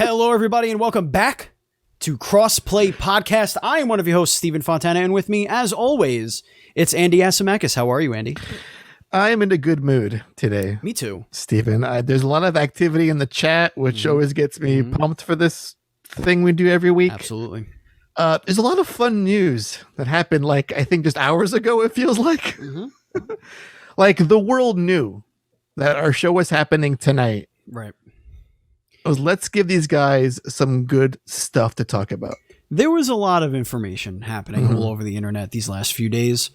Hello, everybody, and welcome back to Crossplay Podcast. I am one of your hosts, Stephen Fontana, and with me, as always, it's Andy Asimakis. How are you, Andy? I am in a good mood today. Me too. Stephen, there's a lot of activity in the chat, which always gets me pumped for this thing we do every week. Absolutely. There's a lot of fun news that happened, I think just hours ago, it feels like. Like, the world knew that our show was happening tonight. Right. Let's give these guys some good stuff to talk about. There was a lot of information happening all over the internet these last few days.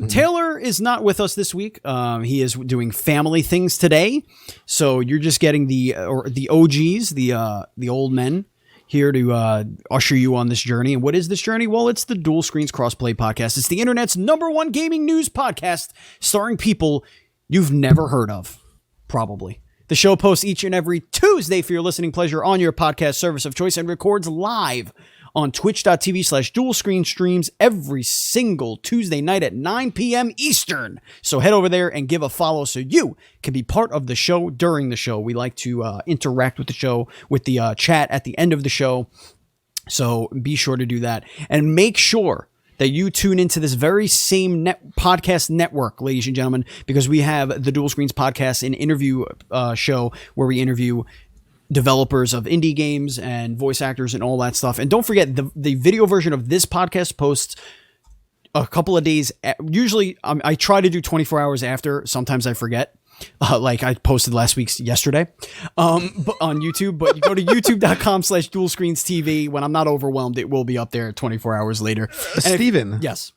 Taylor is not with us this week. He is doing family things today. So you're just getting the OGs, the old men, here to usher you on this journey. And what is this journey? Well, it's the Dual Screens Crossplay Podcast. It's the internet's #1 gaming news podcast starring people you've never heard of, probably. The show posts each and every Tuesday for your listening pleasure on your podcast service of choice and records live on twitch.tv/dualscreen streams every single Tuesday night at 9 p.m. Eastern. So head over there and give a follow so you can be part of the show during the show. We like to interact with the show, with the chat at the end of the show. So be sure to do that. And make sure that you tune into this very same podcast network, ladies and gentlemen, because we have the Dual Screens Podcast, an interview show where we interview developers of indie games and voice actors and all that stuff. And don't forget, the video version of this podcast posts a couple of days. Usually, I try to do 24 hours after. Sometimes I forget. Like I posted last week's yesterday but on YouTube, but you go to youtube.com/dualscreenstv. When I'm not overwhelmed, it will be up there 24 hours later. Steven. Yes.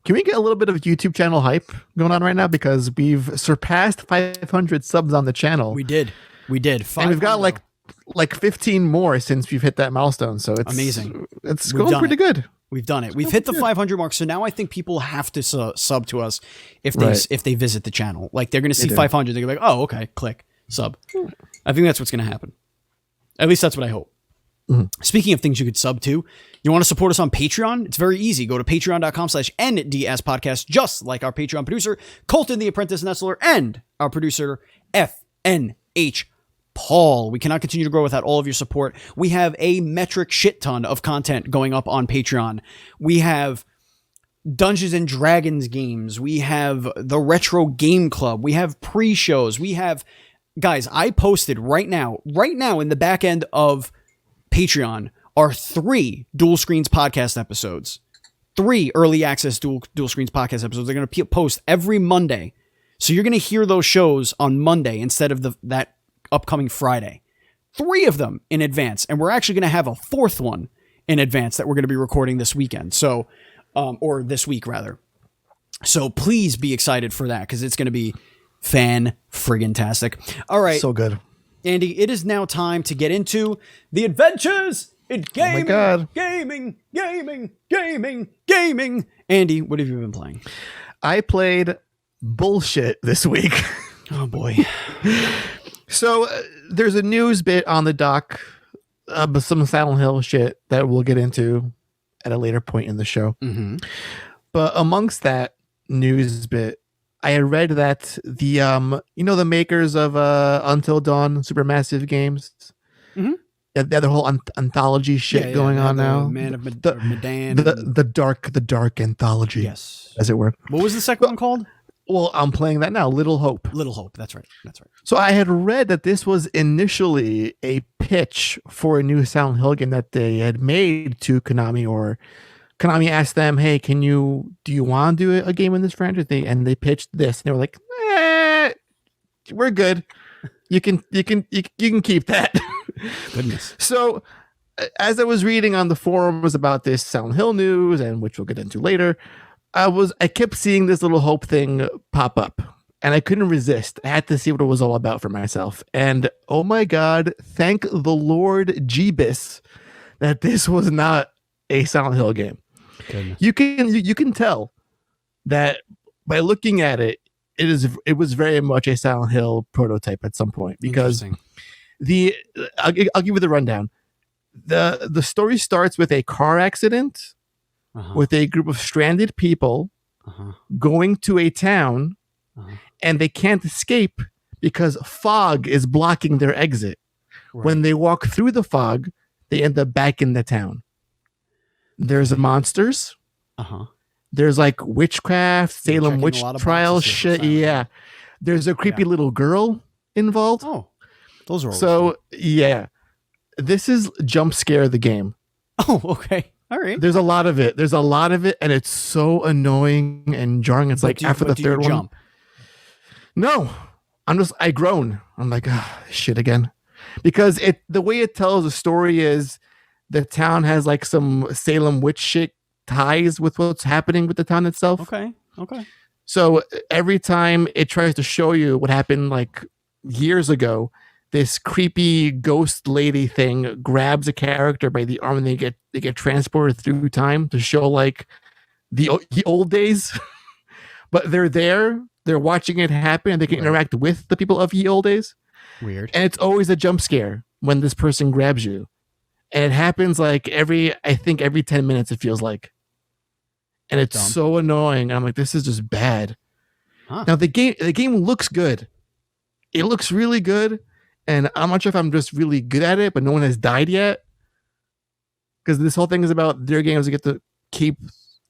Can we get a little bit of YouTube channel hype going on right now? Because we've surpassed 500 subs on the channel. We did. And we've got like 15 more since we've hit that milestone. So it's amazing. It's going pretty good. We've done it. We've hit the 500 mark. So now I think people have to sub to us if they visit the channel. Like they're going to see 500. They're like, oh, okay, click sub. I think that's what's going to happen. At least that's what I hope. Speaking of things you could sub to, you want to support us on Patreon? It's very easy. Go to patreon.com/NDS podcast, just like our Patreon producer, Colton the Apprentice Nestler, and our producer, FNH Paul. We cannot continue to grow without all of your support. We have a metric shit ton of content going up on Patreon. We have Dungeons and Dragons games. We have the Retro Game Club. We have pre-shows. We have, guys, I posted right now in the back end of Patreon are 3 Dual Screens podcast episodes. 3 early access Dual Screens podcast episodes. They're going to post every Monday. So you're going to hear those shows on Monday instead of that upcoming Friday. 3 of them in advance, and we're actually going to have a 4th one in advance that we're going to be recording this weekend. So, or this week rather. So please be excited for that because it's going to be fan-friggin-tastic. All right. So good. Andy, it is now time to get into the adventures in gaming. Oh my God. Gaming. Andy, what have you been playing? I played bullshit this week. Oh boy. So there's a news bit on the doc, some Silent Hill shit that we'll get into at a later point in the show. But amongst that news bit, I read that the the makers of Until Dawn Supermassive Games, they have the whole anthology shit going on now. Man of Medan. The dark anthology. Yes, as it were. What was the second one called? Well, I'm playing that now. Little Hope. That's right. So I had read that this was initially a pitch for a new Silent Hill game that they had made to Konami, or Konami asked them, "Hey, do you want to do a game in this franchise?" And they pitched this, and they were like, "We're good. You can keep that." Goodness. So, as I was reading on the forums about this Silent Hill news, and which we'll get into later, I kept seeing this Little Hope thing pop up, and I couldn't resist. I had to see what it was all about for myself. And oh my God, thank the Lord Jeebus that this was not a Silent Hill game. Goodness. You can tell that by looking at it, it was very much a Silent Hill prototype at some point, because I'll give you the rundown. The story starts with a car accident. With a group of stranded people going to a town, and they can't escape because fog is blocking their exit. When they walk through the fog, they end up back in the town. There's monsters. There's like witchcraft, Salem witch trial shit. Yeah. There's a creepy little girl involved. Oh, those are so yeah. This is jump scare the game. Oh, okay. All right. There's a lot of it. And it's so annoying and jarring. It's like after the third one. Jump? No. I groan. I'm like, shit again. Because the way it tells the story is the town has like some Salem witch shit ties with what's happening with the town itself. Okay. So every time it tries to show you what happened like years ago, this creepy ghost lady thing grabs a character by the arm and they get transported through time to show like the old days. But they're watching it happen and they can interact with the people of ye old days. Weird. And it's always a jump scare when this person grabs you. And it happens like every 10 minutes it feels like. And it's so annoying. I'm like, this is just bad. Now the game looks good. It looks really good. And I'm not sure if I'm just really good at it, but no one has died yet. Because this whole thing is about their games to get to keep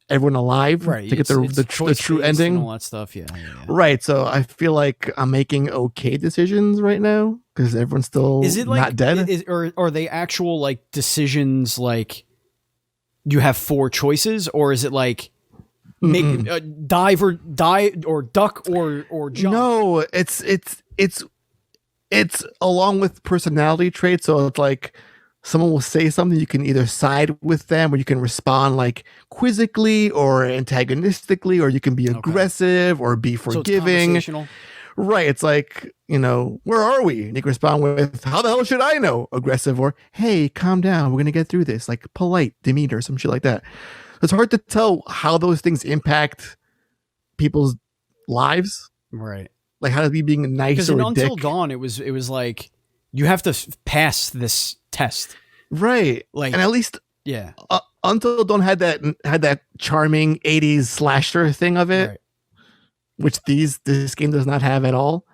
everyone alive, right? To get the true ending, and all that stuff. Yeah. Right. So I feel like I'm making okay decisions right now because everyone's still not dead. Or are they actual like decisions? Like you have 4 choices, or is it like make dive or die or duck or jump? No, it's along with personality traits. So it's like someone will say something, you can either side with them or you can respond like quizzically or antagonistically, or you can be aggressive or be forgiving. So it's right. It's like, where are we? And you can respond with, how the hell should I know? Aggressive, or hey, calm down. We're going to get through this. Like polite demeanor, some shit like that. It's hard to tell how those things impact people's lives. Right. Like how to be being nice or a dick. Until Dawn, it was like you have to pass this test, right? Like, and at least Until Dawn had that charming 80s slasher thing of it, right, which this game does not have at all.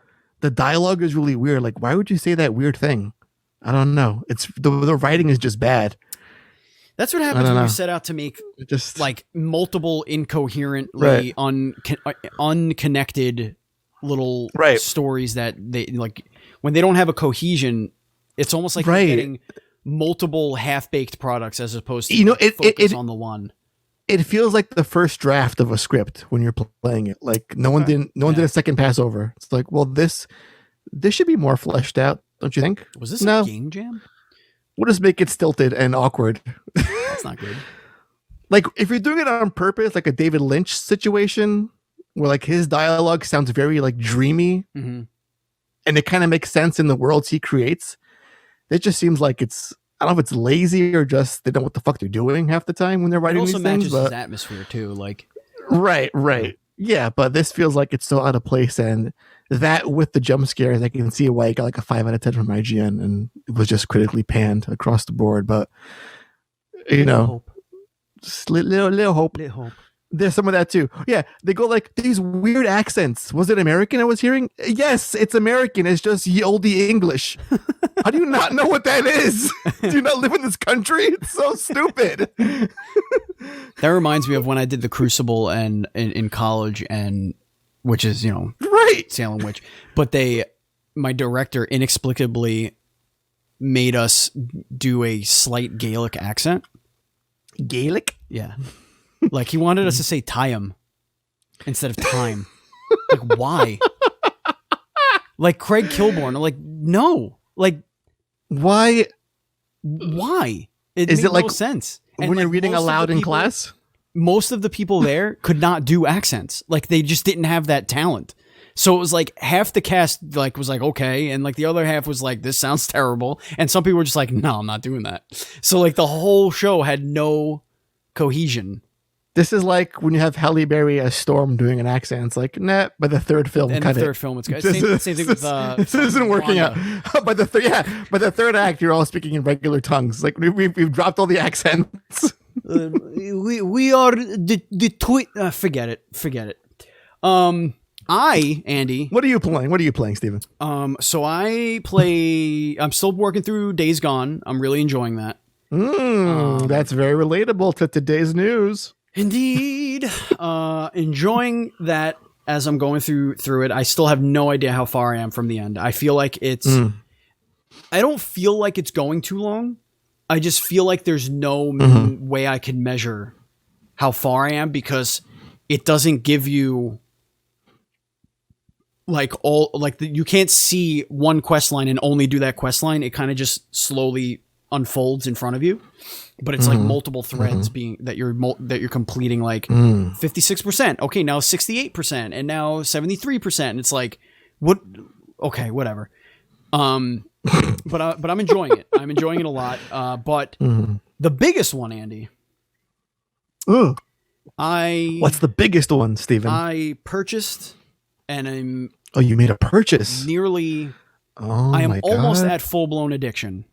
The dialogue is really weird. Like, why would you say that weird thing? I don't know. It's the writing is just bad. That's what happens when you set out to make just like multiple incoherently unconnected little stories that they like when they don't have a cohesion. It's almost like you're getting multiple half-baked products as opposed to focus on the one. It feels like the first draft of a script when you're playing it. Like no one did a second pass over. It's like, well, this should be more fleshed out, don't you think? Was this a game jam? We'll just make it stilted and awkward. That's not good. Like if you're doing it on purpose, like a David Lynch situation where like his dialogue sounds very like dreamy, and it kind of makes sense in the worlds he creates. It just seems like it's, I don't know if it's lazy or just they don't know what the fuck they're doing half the time when they're writing these things. It also matches his atmosphere too. Like, right. Yeah, but this feels like it's so out of place, and that with the jump scares, I can see why it got like a 5 out of 10 from IGN, and it was just critically panned across the board. But little hope. There's some of that too. Yeah, they go like these weird accents. Was it American I was hearing? Yes, it's American. It's just ye olde English. How do you not know what that is? Do you not live in this country? It's so stupid. That reminds me of when I did the Crucible and in college, and which is Salem Witch, but my director inexplicably made us do a slight Gaelic accent. Gaelic? Yeah. Like he wanted us to say time instead of time. Like why? Like Craig Kilborn. I'm like, no. Like why? It is made it like no sense. And when you're reading aloud in class? Most of the people there could not do accents. Like they just didn't have that talent. So it was like half the cast was like, okay. And like the other half was like, this sounds terrible. And some people were just like, no, I'm not doing that. So like the whole show had no cohesion. This is like when you have Halle Berry as Storm doing an accent. It's like, nah, by the third film, and cut the third film, it's good. Same thing with this isn't working out. By the third act, you're all speaking in regular tongues. Like we've dropped all the accents. We are the tweet. Forget it. Andy. What are you playing? What are you playing, Steven? So I'm still working through Days Gone. I'm really enjoying that. That's very relatable to today's news. Indeed. Enjoying that as I'm going through it. I still have no idea how far I am from the end. I feel like I don't feel like it's going too long. I just feel like there's no way I can measure how far I am because it doesn't give you you can't see one quest line and only do that quest line. It kind of just slowly unfolds in front of you, but it's like multiple threads being that you're completing, like 56%. Okay, now 68%, and now 73%. And it's like, what? Okay, whatever. But I'm enjoying it. I'm enjoying it a lot. But the biggest one, Andy. Ooh. What's the biggest one, Steven? I purchased. And I'm. Oh, you made a purchase. Nearly. Oh, I am my almost God. at full blown addiction.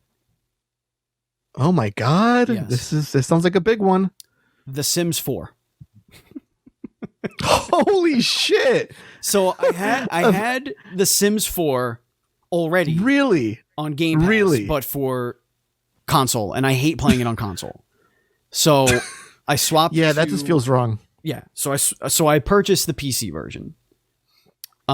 Oh my God! Yes. This sounds like a big one. The Sims 4. Holy shit! So I had The Sims 4 already. Really? On Game Pass, Really? but for console, and I hate playing it on console. So I swapped. Yeah, that just feels wrong. Yeah. So I purchased the PC version.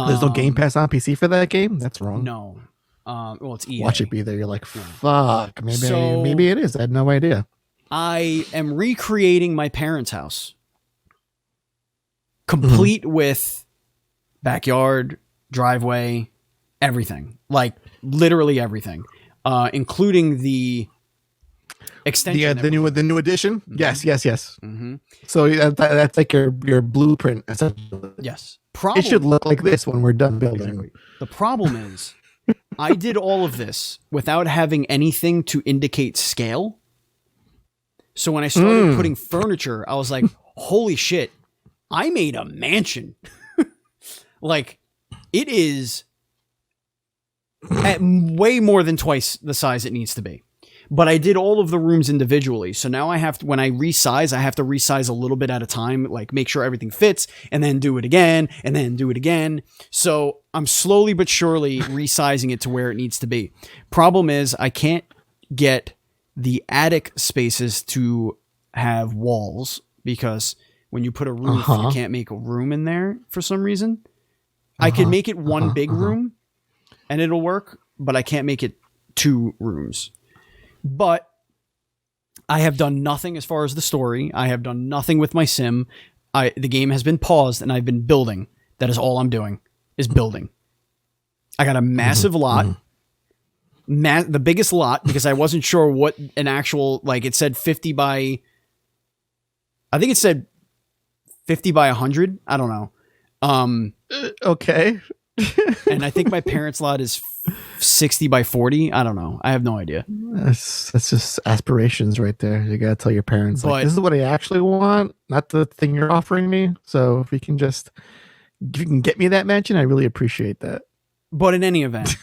There's no Game Pass on PC for that game? That's wrong. No. Well, it's EA. Watch it be there. You're like, fuck. Maybe it is. I had no idea. I am recreating my parents' house. Complete with backyard, driveway, everything. Like, literally everything. Including the extension. The new edition? Yes. Mm-hmm. So that's like your blueprint. Yes. It should look like this when we're done building. Exactly. The problem is, I did all of this without having anything to indicate scale. So when I started putting furniture, I was like, holy shit, I made a mansion. Like, it is at way more than twice the size it needs to be. But I did all of the rooms individually. So now I have to, when I resize, I have to resize a little bit at a time, like make sure everything fits and then do it again and then do it again. So I'm slowly but surely resizing it to where it needs to be. Problem is I can't get the attic spaces to have walls because when you put a roof, you can't make a room in there for some reason. I can make it one big room and it'll work, but I can't make it 2 rooms. But I have done nothing as far as the story. I have done nothing with my sim. The game has been paused and I've been building. That is all I'm doing is building. I got a massive lot. The biggest lot because I wasn't sure what an actual, like it said 50 by, I think it said 50 by 100. I don't know. Okay. And I think my parents' lot is 60 by 40. I don't know. I have no idea. That's just aspirations right there. You gotta tell your parents, like, this is what I actually want, not the thing you're offering me. So if you can get me that mansion, I really appreciate that. But in any event,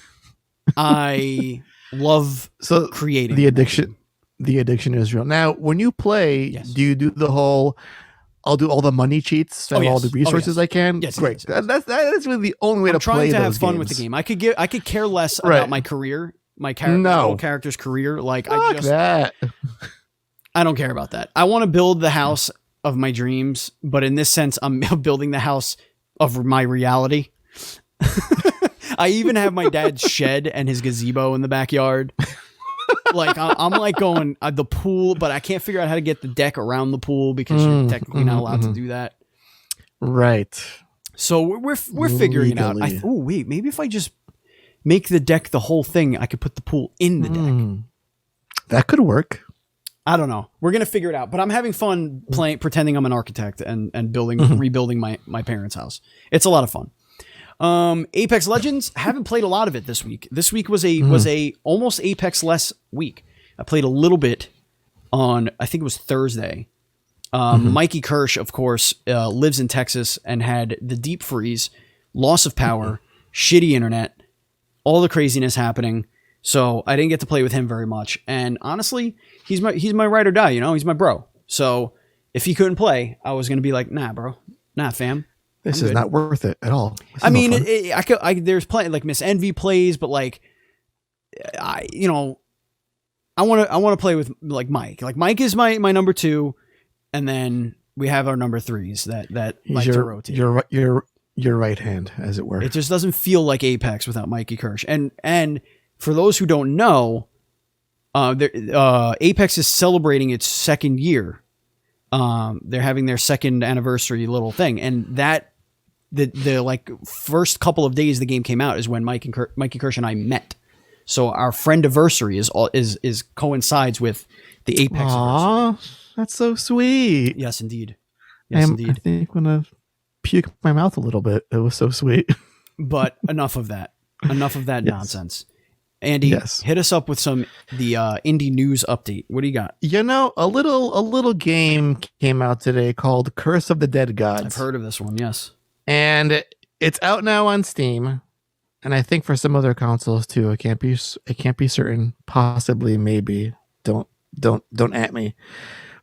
I love creating. The addiction is real. Now, when you play, do you do the whole I'll do all the money cheats, spend all the resources I can. Yes, great. Yes. That's really the only way to play those games. I'm trying to have fun with the game. I could care less about my career, my character's career. Like that. I don't care about that. I want to build the house of my dreams, but in this sense, I'm building the house of my reality. I even have my dad's shed and his gazebo in the backyard. Like I'm like going the pool, but I can't figure out how to get the deck around the pool because you're technically not allowed to do that. Right. So we're figuring it out. Wait, maybe if I just make the deck the whole thing, I could put the pool in the deck. That could work. I don't know. We're gonna figure it out. But I'm having fun pretending I'm an architect and rebuilding my parents' house. It's a lot of fun. Apex Legends, haven't played a lot of it this week. This week was a almost Apex less week. I played a little bit on, I think it was Thursday. Mikey Kirsch, of course, lives in Texas and had the deep freeze, loss of power, shitty internet, all the craziness happening. So I didn't get to play with him very much. And honestly, he's my ride or die, he's my bro. So if he couldn't play, I was going to be like, nah, bro, nah, fam. This is not worth it at all. I mean, there's plenty, like Miss Envy plays, but like, I want to play with like Mike. Like Mike is my number 2, and then we have our number 3s that like to rotate. Your right hand, as it were. It just doesn't feel like Apex without Mikey Kirsch. And for those who don't know, Apex is celebrating its 2nd year. They're having their 2nd anniversary little thing, and that the like first couple of days the game came out is when Mikey Kirsch and I met. So our friend-iversary is coincides with the Apex. Aww, that's so sweet. Yes, indeed. Yes, indeed. I think I'm gonna puke my mouth a little bit. It was so sweet. But enough of that. Enough of that nonsense. Andy, hit us up with the indie news update. What do you got? A little game came out today called Curse of the Dead Gods. I've heard of this one. Yes, and it's out now on Steam. And I think for some other consoles too. I can't be certain. Possibly, maybe. Don't at me.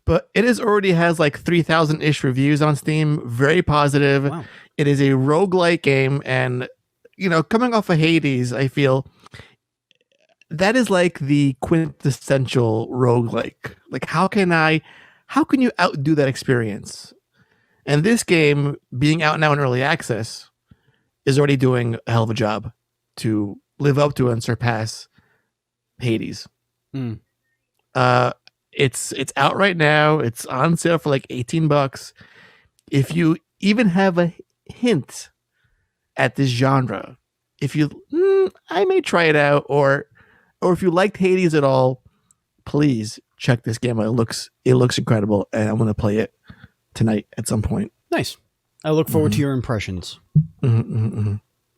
But it already has like 3,000-ish reviews on Steam. Very positive. Wow. It is a roguelike game, and coming off of Hades, I feel that is like the quintessential roguelike. Like how can you outdo that experience? And this game, being out now in early access, is already doing a hell of a job to live up to and surpass Hades. It's out right now. It's on sale for like $18. If you even have a hint at this genre, I may try it out, or if you liked Hades at all, please check this game out. It looks incredible, and I'm going to play it tonight at some point. Nice. I look forward to your impressions.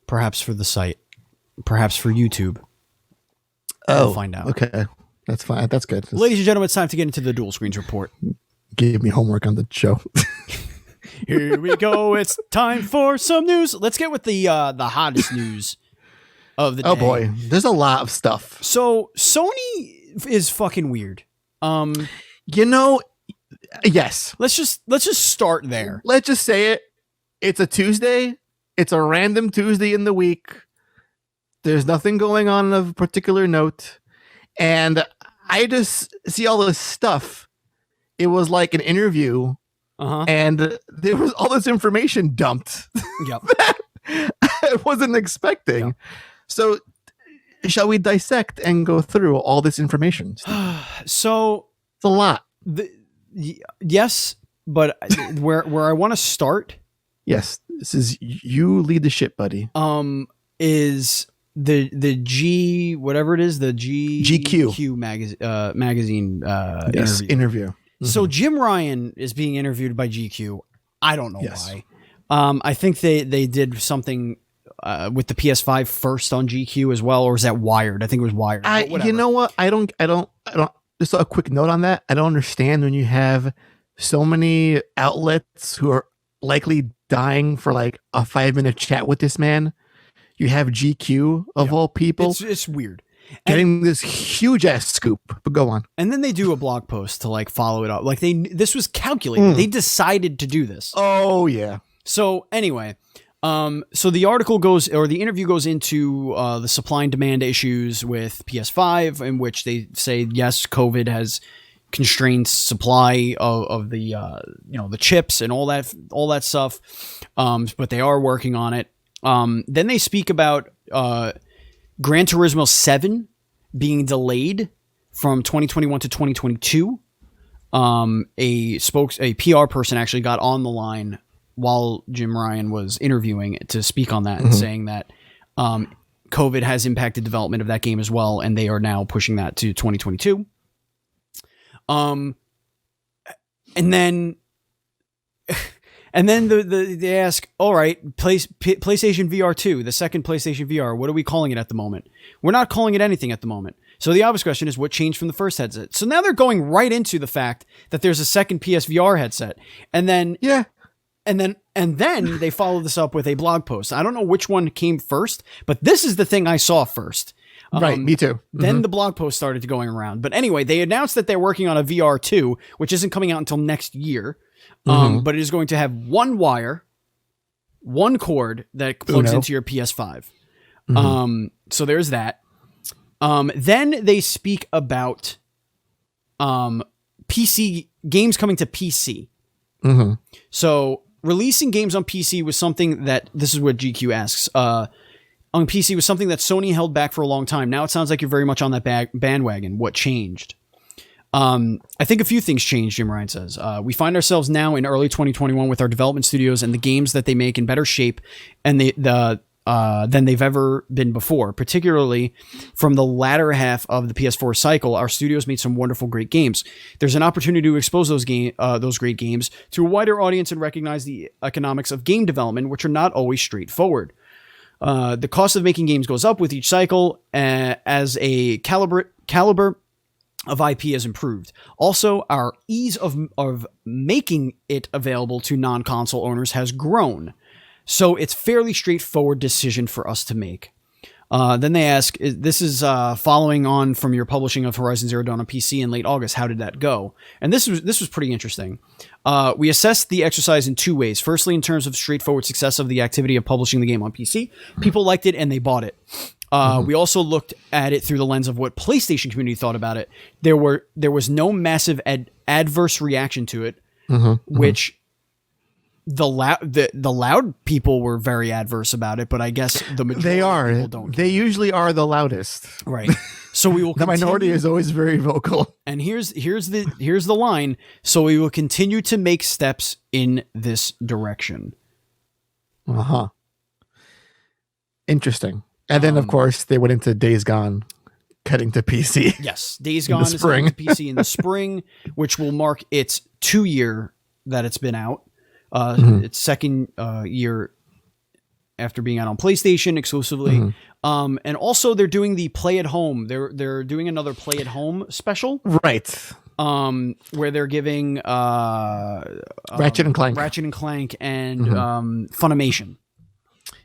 Perhaps for the site. Perhaps for YouTube. I'll find out. Okay. That's fine. That's good. Ladies and gentlemen, it's time to get into the Dual Screens Report. Gave me homework on the show. Here we go. It's time for some news. Let's get with the hottest news of the day. Oh boy. There's a lot of stuff. So Sony is fucking weird. Yes. Let's just start there. Let's just say it. It's a Tuesday. It's a random Tuesday in the week. There's nothing going on of particular note. And I just see all this stuff. It was like an interview. And there was all this information dumped. Yep. That I wasn't expecting. Yep. So shall we dissect and go through all this information? So it's a lot. Yes, but where I want to start. Yes, this is you lead the ship, buddy. Is the G whatever it is, the GQ magazine interview. So Jim Ryan is being interviewed by GQ. I don't know why. I think they did something with the PS5 first on GQ as well, or is that Wired? I think it was Wired. You know what? I don't. Just a quick note on that. I don't understand when you have so many outlets who are likely dying for like a 5-minute chat with this man. You have GQ of all people. It's weird. Getting this huge ass scoop, but go on. And then they do a blog post to like follow it up. Like this was calculated. They decided to do this. Oh yeah. So anyway, so the interview goes into the supply and demand issues with PS5, in which they say yes, COVID has constrained supply of the the chips and all that stuff, but they are working on it. Then they speak about Gran Turismo 7 being delayed from 2021 to 2022. A PR person actually got on the line while Jim Ryan was interviewing to speak on that and saying that COVID has impacted development of that game as well, and they are now pushing that to 2022. And then they ask, all right, PlayStation VR 2, the second PlayStation VR, what are we calling it at the moment? We're not calling it anything at the moment. So the obvious question is, what changed from the first headset? So now they're going right into the fact that there's a second PSVR headset. And then they follow this up with a blog post. I don't know which one came first, but this is the thing I saw first. Right, me too. Then the blog post started going around. But anyway, they announced that they're working on a VR 2, which isn't coming out until next year. But it is going to have one wire, one cord that plugs into your PS5. So there's that. Then they speak about PC games coming to PC. So releasing games on PC was something that, this is what GQ asks, on PC was something that Sony held back for a long time. Now it sounds like you're very much on that bandwagon. What changed? I think a few things changed, Jim Ryan says. We find ourselves now in early 2021 with our development studios and the games that they make in better shape and than they've ever been before. Particularly from the latter half of the PS4 cycle, our studios made some wonderful, great games. There's an opportunity to expose those great games to a wider audience and recognize the economics of game development, which are not always straightforward. The cost of making games goes up with each cycle as a caliber of IP has improved. Also, our ease of making it available to non-console owners has grown. So it's fairly straightforward decision for us to make. Then they ask, this is following on from your publishing of Horizon Zero Dawn on PC in late August. How did that go? And this was pretty interesting. We assessed the exercise in two ways. Firstly, in terms of straightforward success of the activity of publishing the game on PC. People liked it and they bought it. We also looked at it through the lens of what PlayStation community thought about it. There was no massive adverse reaction to it, which the loud people were very adverse about it. But I guess the majority of people don't. They usually are the loudest, right? So we will. The minority is always very vocal. And here's the line. So we will continue to make steps in this direction. Interesting. And then, of course, they went into Days Gone, cutting to PC. Yes, Days Gone is coming to PC in the spring, which will mark its 2-year that it's been out. Its second year after being out on PlayStation exclusively. And also, they're doing the Play at Home. They're doing another Play at Home special, right? Where they're giving Ratchet and Clank and Funimation.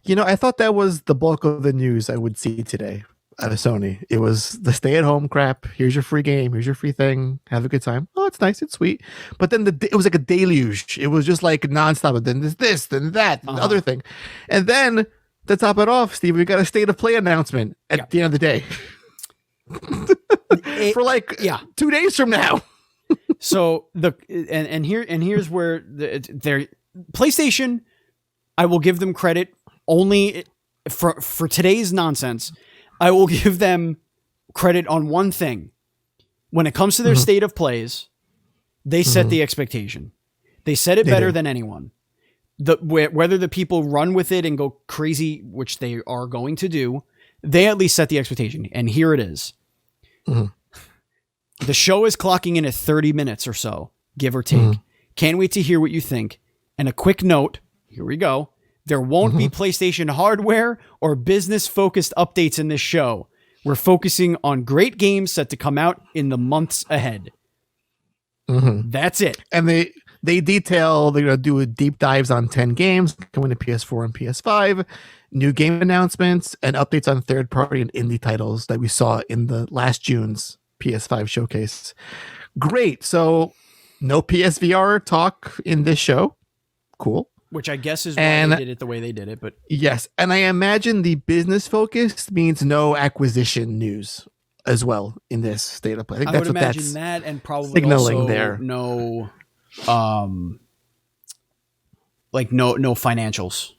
You know, I thought that was the bulk of the news I would see today out of Sony. It was the stay-at-home crap. Here's your free game. Here's your free thing. Have a good time. Oh, it's nice. It's sweet. But then it was like a deluge. It was just like nonstop. And then there's this, then that, the other thing. And then to top it off, Steve, we got a state of play announcement at the end of the day. For 2 days from now. So here's where their PlayStation, I will give them credit only for today's nonsense. I will give them credit on one thing. When it comes to their state of plays, they set the expectation. They set it better than anyone. Whether the people run with it and go crazy, which they are going to do, they at least set the expectation. And here it is. The show is clocking in at 30 minutes or so, give or take. Can't wait to hear what you think. And a quick note, here we go. There won't be PlayStation hardware or business-focused updates in this show. We're focusing on great games set to come out in the months ahead. That's it. And they detail, they're going to do deep dives on 10 games coming to PS4 and PS5, new game announcements, and updates on third-party and indie titles that we saw in the last June's PS5 showcase. Great. So no PSVR talk in this show. Cool. Which I guess is why they did it the way they did it. But yes, and I imagine the business focus means no acquisition news as well in this state of play. I think that's what that's that, and probably signaling also there. No financials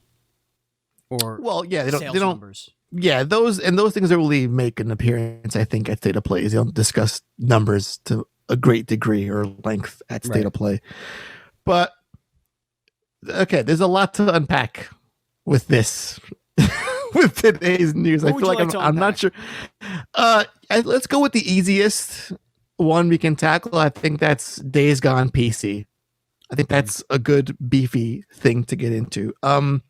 or they don't numbers. Yeah, those things that really make an appearance, I think, at state of play is they don't discuss numbers to a great degree or length at state of play, but. Okay, there's a lot to unpack with this, with today's news. I feel like I'm not sure. Let's go with the easiest one we can tackle. I think that's Days Gone PC. I think that's a good beefy thing to get into. I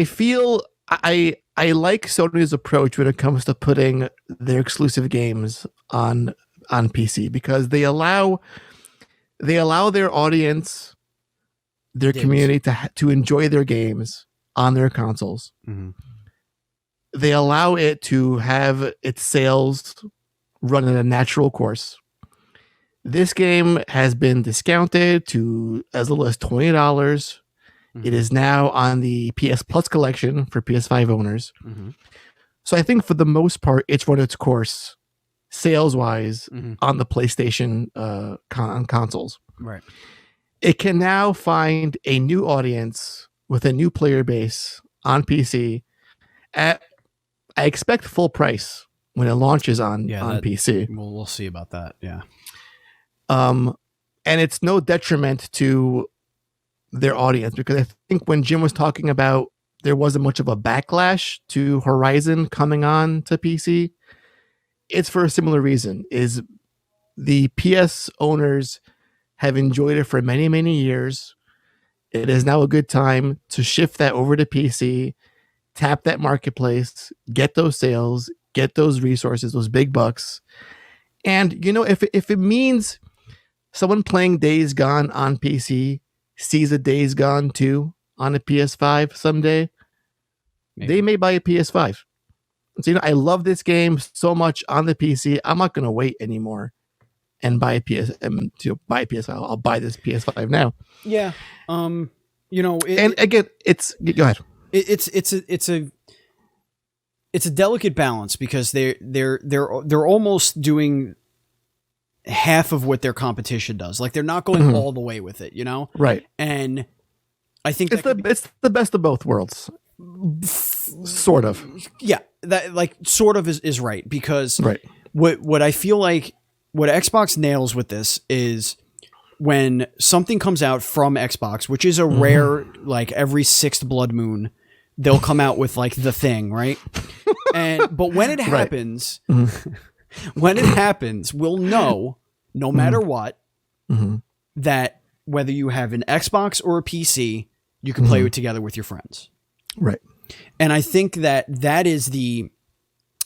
feel I like Sony's approach when it comes to putting their exclusive games on PC because they allow their audience, their community to enjoy their games on their consoles. They allow it to have its sales run in a natural course. This game has been discounted to as little as $20. It is now on the PS Plus collection for PS5 owners. So I think for the most part, it's run its course sales-wise on the PlayStation on consoles. Right. It can now find a new audience with a new player base on PC at, I expect, full price when it launches on PC. We'll see about that. Yeah. And it's no detriment to their audience, because I think when Jim was talking about there wasn't much of a backlash to Horizon coming on to PC, it's for a similar reason. Is the PS owners have enjoyed it for many, many years. It is now a good time to shift that over to PC, tap that marketplace, get those sales, get those resources, those big bucks. And, if it means someone playing Days Gone on PC sees a Days Gone 2 on a PS5 someday, they may buy a PS5. So, I love this game so much on the PC. I'm not going to wait anymore and buy a PS5. I'll buy this PS5 now. Yeah. And again, go ahead. It's a delicate balance, because they're almost doing half of what their competition does. Like, they're not going all the way with it, Right. And I think it's the best of both worlds. Sort of. Yeah, that sort of is right, because right. What I feel like what Xbox nails with this is when something comes out from Xbox, which is a rare, every sixth blood moon, they'll come out with the thing, right? But when it happens, we'll know, no matter what, that whether you have an Xbox or a PC, you can play it together with your friends. Right. And I think that is the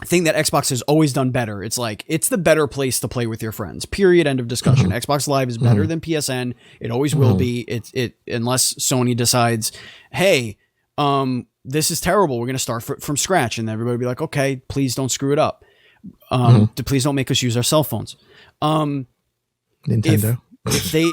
thing that Xbox has always done better. It's it's the better place to play with your friends. Period. End of discussion. Xbox Live is better than PSN. It always will be. It unless Sony decides, hey, this is terrible. We're going to start from scratch, and everybody will be like, okay, please don't screw it up. Please don't make us use our cell phones. Nintendo. If they,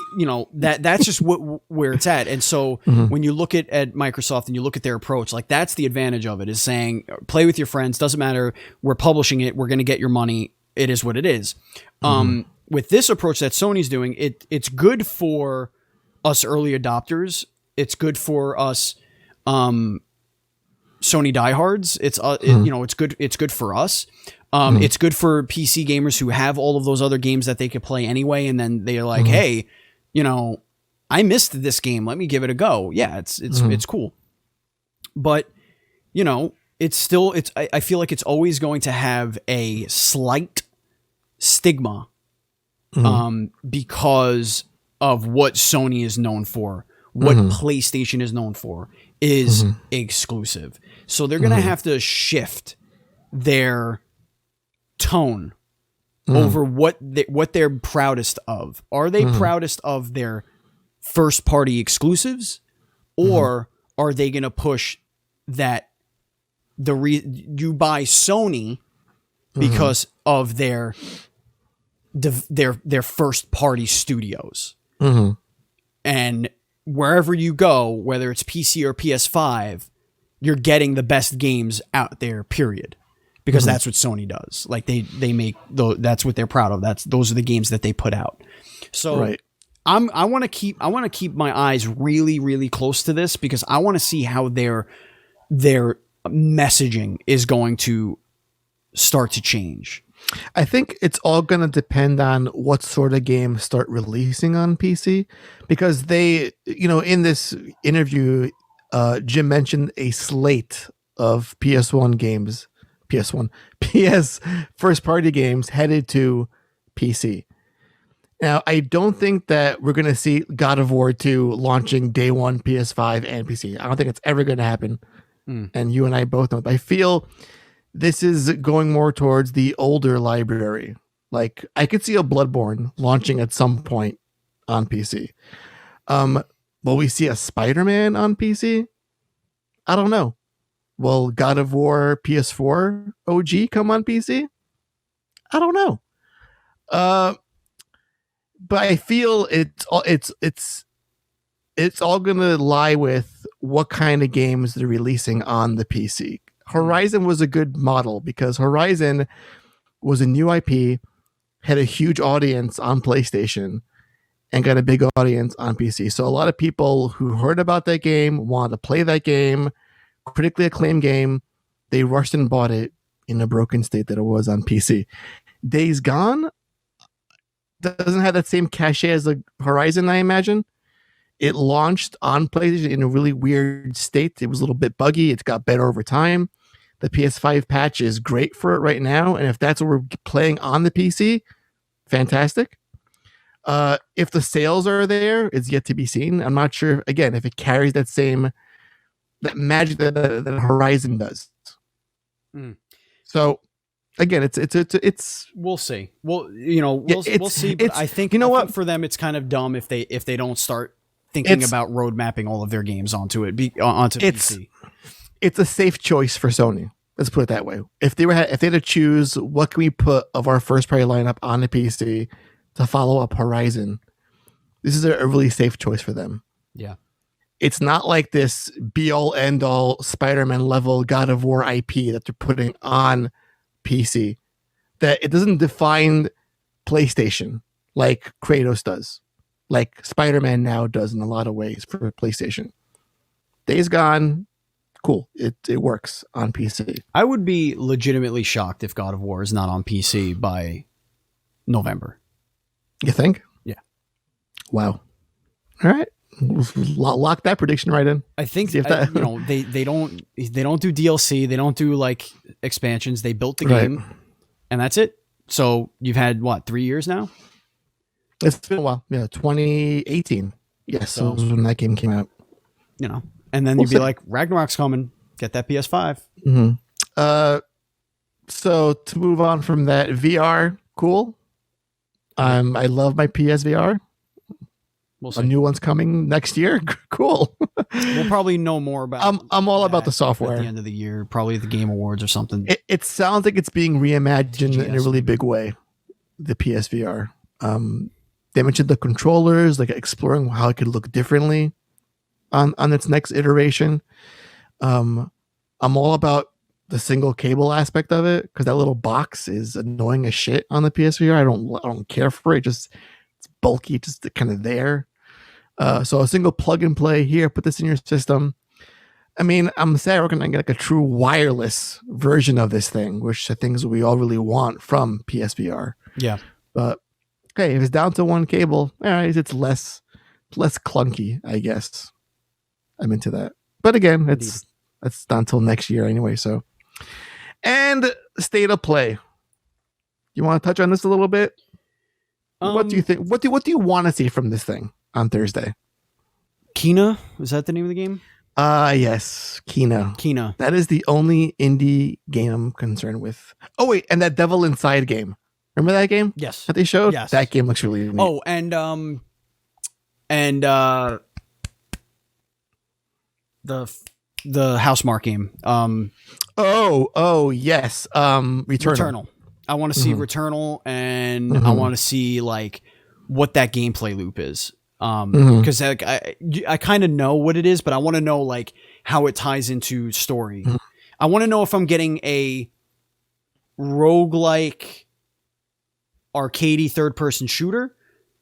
that's just where it's at. And so when you look at Microsoft and you look at their approach, that's the advantage of it, is saying, play with your friends. Doesn't matter. We're publishing it. We're going to get your money. It is what it is. With this approach that Sony's doing, it's good for us early adopters. It's good for us, Sony diehards. It's it's good for us. It's good for PC gamers who have all of those other games that they could play anyway, and then they're like, hey, I missed this game. Let me give it a go. Yeah, it's cool. But, it's still, I feel like it's always going to have a slight stigma because of what Sony is known for, what PlayStation is known for is exclusive. So they're going to have to shift their tone over what they're proudest of. Are they proudest of their first party exclusives, or are they going to push that you buy Sony because of their first party studios, and wherever you go, whether it's PC or PS5, you're getting the best games out there, period. Because that's what Sony does. They make that's what they're proud of. Those are the games that they put out. So I want to keep my eyes really, really close to this, because I want to see how their messaging is going to start to change. I think it's all going to depend on what sort of games start releasing on PC, because they, in this interview, Jim mentioned a slate of PS first party games headed to PC. Now, I don't think that we're going to see God of War 2 launching day one PS5 and PC. I don't think it's ever going to happen. And you and I both know. But I feel this is going more towards the older library. I could see a Bloodborne launching at some point on PC. Will we see a Spider-Man on PC? I don't know. Will God of War PS4 OG come on PC? I don't know. But I feel it's it's all going to lie with what kind of games they're releasing on the PC. Horizon was a good model because Horizon was a new IP, had a huge audience on PlayStation, and got a big audience on PC. So a lot of people who heard about that game, wanted to play that game, critically acclaimed game, they rushed and bought it in a broken state that it was on PC. Days Gone doesn't have that same cachet as the Horizon, I imagine. It launched on PlayStation in a really weird state. It was a little bit buggy. It's got better over time. The PS5 patch is great for it right now. And if that's what we're playing on the PC, fantastic. If the sales are there, it's yet to be seen. I'm not sure, again, if it carries that magic that Horizon does. So again, it's we'll see. Well, we'll see. But I think what for them, it's kind of dumb if they don't start thinking about road mapping all of their games onto PC. It's a safe choice for Sony. Let's put it that way. If they had to choose, what can we put of our first party lineup on the PC to follow up Horizon? This is a really safe choice for them. Yeah. It's not like this be all end all Spider-Man level God of War IP that they're putting on PC. That it doesn't define PlayStation like Kratos does, like Spider-Man now does in a lot of ways for PlayStation. Days Gone, cool. It works on PC. I would be legitimately shocked if God of War is not on PC by November. You think? Yeah. Wow. All right. Lock that prediction right in. I think they don't do DLC, they don't do like expansions. They built the game, and that's it. So you've had what, 3 years now? It's been a while. Yeah, 2018. Yes, so was when that game came out. And then you'd be like, Ragnarok's coming. Get that PS5. Mm-hmm. So to move on from that, VR, cool. I love my PSVR. A new one's coming next year. Cool. We'll probably know more about. I'm all about the software at the end of the year. Probably the Game Awards or something. It sounds like it's being reimagined in a really big way. The PSVR. They mentioned the controllers, like exploring how it could look differently on its next iteration. I'm all about the single cable aspect of it because that little box is annoying as shit on the PSVR. I don't care for it. It's bulky, just kind of there. So a single plug and play here, put this in your system. I mean, I'm sad we're going to get like a true wireless version of this thing, which I think is what we all really want from PSVR. Yeah. But okay, if it's down to one cable, all right, it's less clunky, I guess. I'm into that. But again, it's not until next year anyway. So, and state of play. You want to touch on this a little bit? What do you think? What do you want to see from this thing on Thursday? Kena? Is that the name of the game? Yes. Kena. That is the only indie game I'm concerned with. Oh, wait. And that Devil Inside game. Remember that game? Yes. That they showed? Yes. That game looks really neat. Oh, the Housemarque game. Yes. Returnal. I want to see Returnal, and I want to see like what that gameplay loop is. Because like, I kind of know what it is, but I want to know like how it ties into story. I want to know if I'm getting a roguelike arcadey third-person shooter,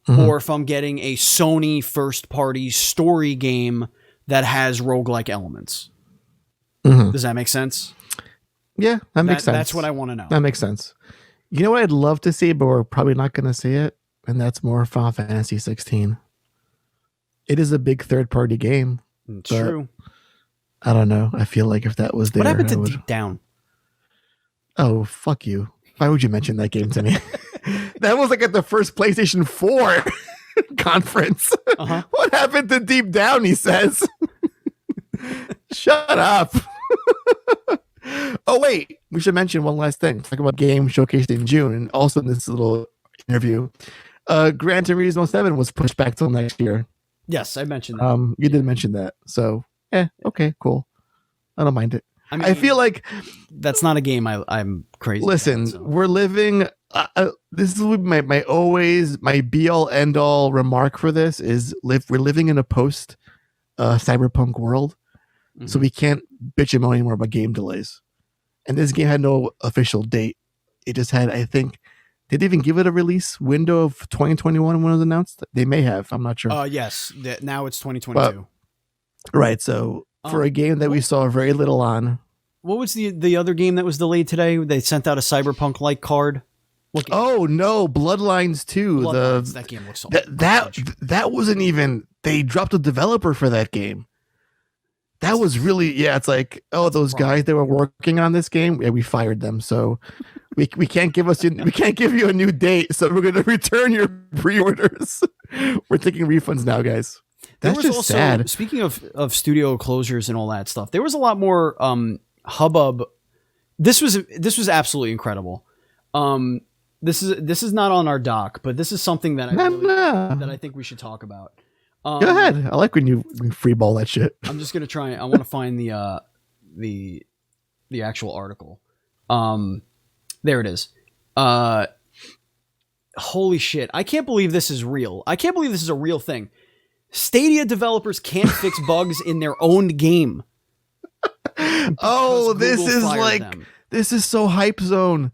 or if I'm getting a Sony first-party story game that has roguelike elements. Does that make sense? Yeah, that makes sense. That's what I want to know. That makes sense. You know what I'd love to see, but we're probably not going to see it, and that's more Final Fantasy 16. It is a big third-party game. It's true. I don't know. I feel like if that was there... What happened to Deep Down? Oh, fuck you. Why would you mention that game to me? That was like at the first PlayStation 4 conference. What happened to Deep Down, he says. Shut up. Oh, wait. We should mention one last thing. Talk about games showcased in June. And also in this little interview, Gran Turismo 7 was pushed back till next year. Yes, I mentioned that. You did mention that. So, okay, cool. I don't mind it. I feel like that's not a game I'm crazy about, so. We're living this is my always my be all end all remark for this is we're living in a post cyberpunk world, so we can't bitch and moan anymore about game delays. And this game had no official date. It just had, I think, did they even give it a release window of 2021 when it was announced? They may have. I'm not sure. Yes. Now it's 2022. Right. So for a game that we saw very little on. What was the other game that was delayed today? They sent out a cyberpunk-like card. Oh no, Bloodlines 2. Bloodlines, that game looks so that wasn't even. They dropped a developer for that game. That was really, it's like, those guys that were working on this game, we fired them. So we can't give you a new date. So we're going to return your pre-orders. We're taking refunds now, guys. That's just also, sad. Speaking of studio closures and all that stuff, there was a lot more hubbub. This was absolutely incredible. This is not on our doc, but this is something that I think we should talk about. Go ahead. I like when you freeball that shit. I'm just gonna try. I want to find the actual article. There it is. Holy shit! I can't believe this is real. I can't believe this is a real thing. Stadia developers can't fix bugs in their own game. This is so hype zone,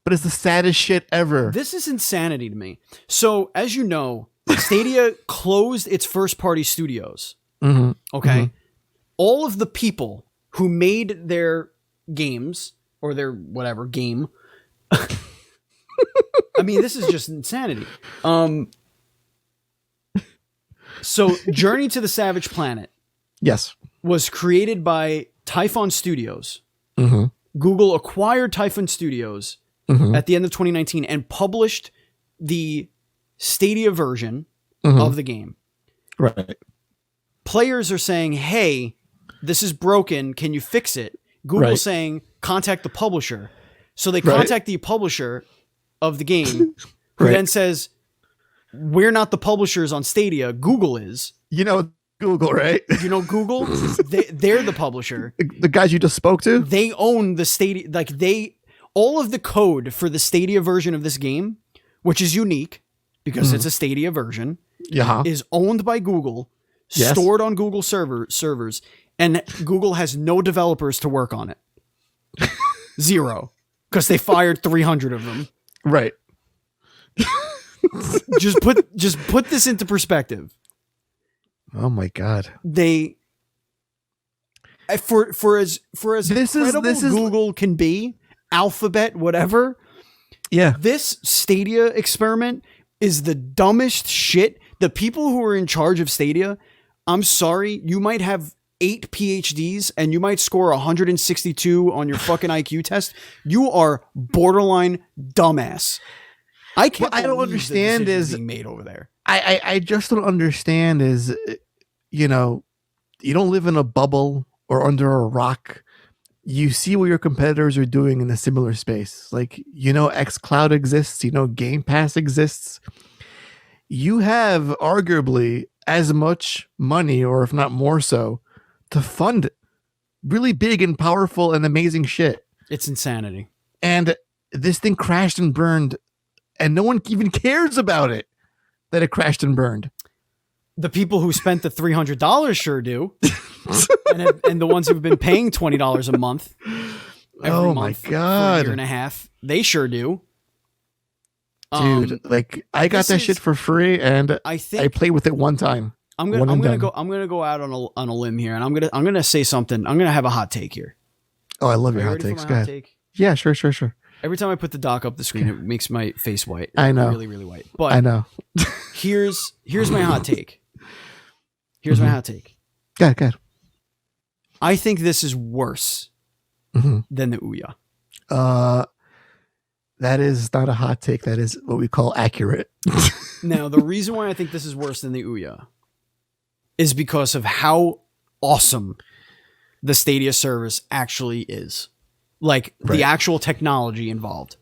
but it's the saddest shit ever. This is insanity to me. So, as you know, Stadia closed its first-party studios. Mm-hmm. Okay? Mm-hmm. All of the people who made their games, or their whatever game... I mean, this is just insanity. So, Journey to the Savage Planet was created by Typhon Studios. Mm-hmm. Google acquired Typhon Studios at the end of 2019 and published the Stadia version of the game. Right. Players are saying, hey, this is broken. Can you fix it? Google saying, contact the publisher. So they contact the publisher of the game, who then says, we're not the publishers on Stadia. Google is. You know Google, right? You know Google? They're the publisher. The guys you just spoke to? They own the Stadia. All of the code for the Stadia version of this game, which is unique because it's a Stadia version, is owned by Google, stored on Google servers, and Google has no developers to work on it. Zero. Because they fired 300 of them. Right. just put this into perspective. Oh my God. They for as incredible Google can be, Alphabet, whatever. Yeah. This Stadia experiment is the dumbest shit. The people who are in charge of Stadia, I'm sorry, you might have 8 PhDs and you might score 162 on your fucking IQ test. You are borderline dumbass. I can't. What I don't understand is being made over there. I just don't understand is, you don't live in a bubble or under a rock. You see what your competitors are doing in a similar space. Like, xCloud exists, Game Pass exists. You have arguably as much money, or if not more so, to fund really big and powerful and amazing shit. It's insanity. And this thing crashed and burned, and no one even cares about it, that it crashed and burned. The people who spent the $300 sure do. and the ones who've been paying $20 a month every month my God. For a year and a half, they sure do. Dude, I got that shit for free, and I played with it one time. I'm gonna go out on a limb here, and I'm gonna say something. I'm gonna have a hot take here. Oh, I love your hot takes. Go ahead. Take? Yeah, sure. Every time I put the doc up the screen, it makes my face white. I know, really, really white. But I know. here's my hot take. Here's my hot take. Go ahead. I think this is worse than the Ouya. That is not a hot take. That is what we call accurate. Now, the reason why I think this is worse than the Ouya is because of how awesome the Stadia service actually is. The actual technology involved.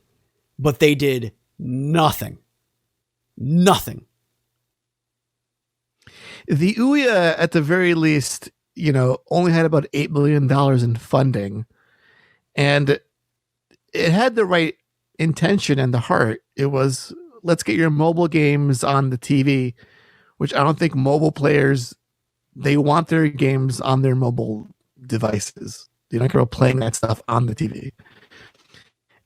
But they did nothing. Nothing. The Ouya, at the very least, only had about $8 million in funding. And it had the right intention and the heart. It was, let's get your mobile games on the TV, which I don't think mobile players, they want their games on their mobile devices. They're not going to playing that stuff on the TV.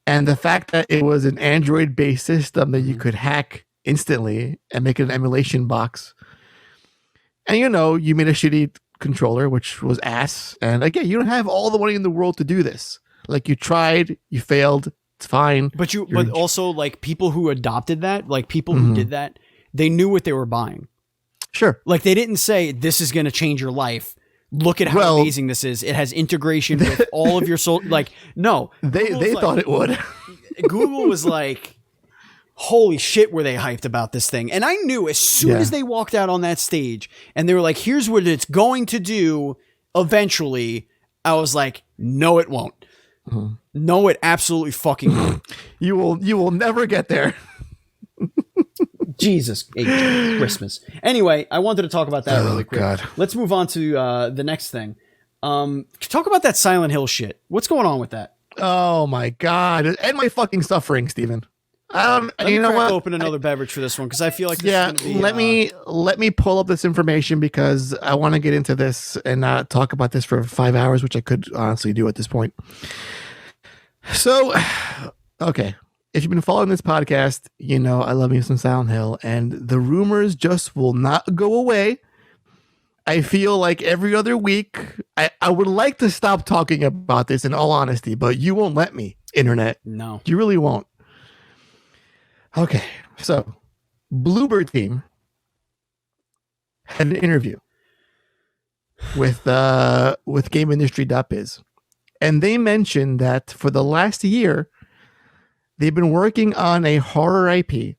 And the fact that it was an Android-based system that you could hack instantly and make an emulation box. And you made a shitty controller, which was ass. And again, you don't have all the money in the world to do this. Like, you tried, you failed, it's fine. But also, like, people who adopted that, like people who did that, they knew what they were buying. Sure. Like, they didn't say, this is going to change your life. Look at how amazing this is. It has integration with all of your soul. Like, no. They thought it would. Google was like, holy shit, were they hyped about this thing. And I knew as soon as they walked out on that stage and they were like, here's what it's going to do eventually, I was like, no, it won't. Mm-hmm. No, it absolutely fucking won't. You will never get there. Jesus Christmas. Anyway, I wanted to talk about that really quick. God. Let's move on to the next thing. Talk about that Silent Hill shit. What's going on with that? Oh my God. And my fucking suffering, Steven. You know what? Open another beverage for this one because I feel like this is gonna be, let me pull up this information because I want to get into this and not talk about this for 5 hours, which I could honestly do at this point. So, okay. If you've been following this podcast, I love me some Silent Hill, and the rumors just will not go away. I feel like every other week, I would like to stop talking about this in all honesty, but you won't let me, internet. No. You really won't. Okay, so Bluebird team had an interview with GameIndustry.biz, and they mentioned that for the last year, they've been working on a horror IP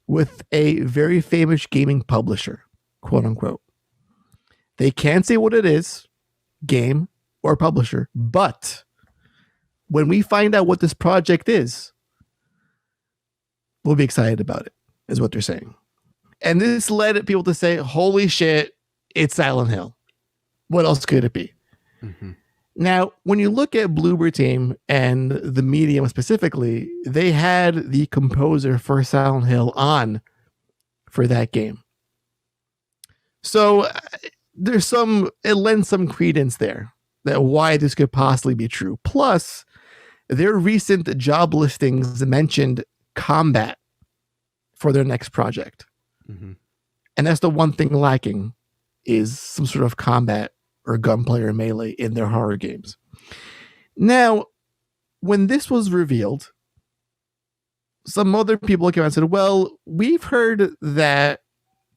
with a very famous gaming publisher, quote unquote. They can't say what it is, game or publisher, but when we find out what this project is, we'll be excited about it, is what they're saying. And this led people to say, holy shit, it's Silent Hill. What else could it be? Mm-hmm. Now, when you look at Bluebird Team and the medium specifically, they had the composer for Silent Hill on for that game. So it lends some credence there that why this could possibly be true. Plus, their recent job listings mentioned combat for their next project. Mm-hmm. And that's the one thing lacking is some sort of combat or gunplay or melee in their horror games. Now, when this was revealed, some other people came out and said, well, we've heard that,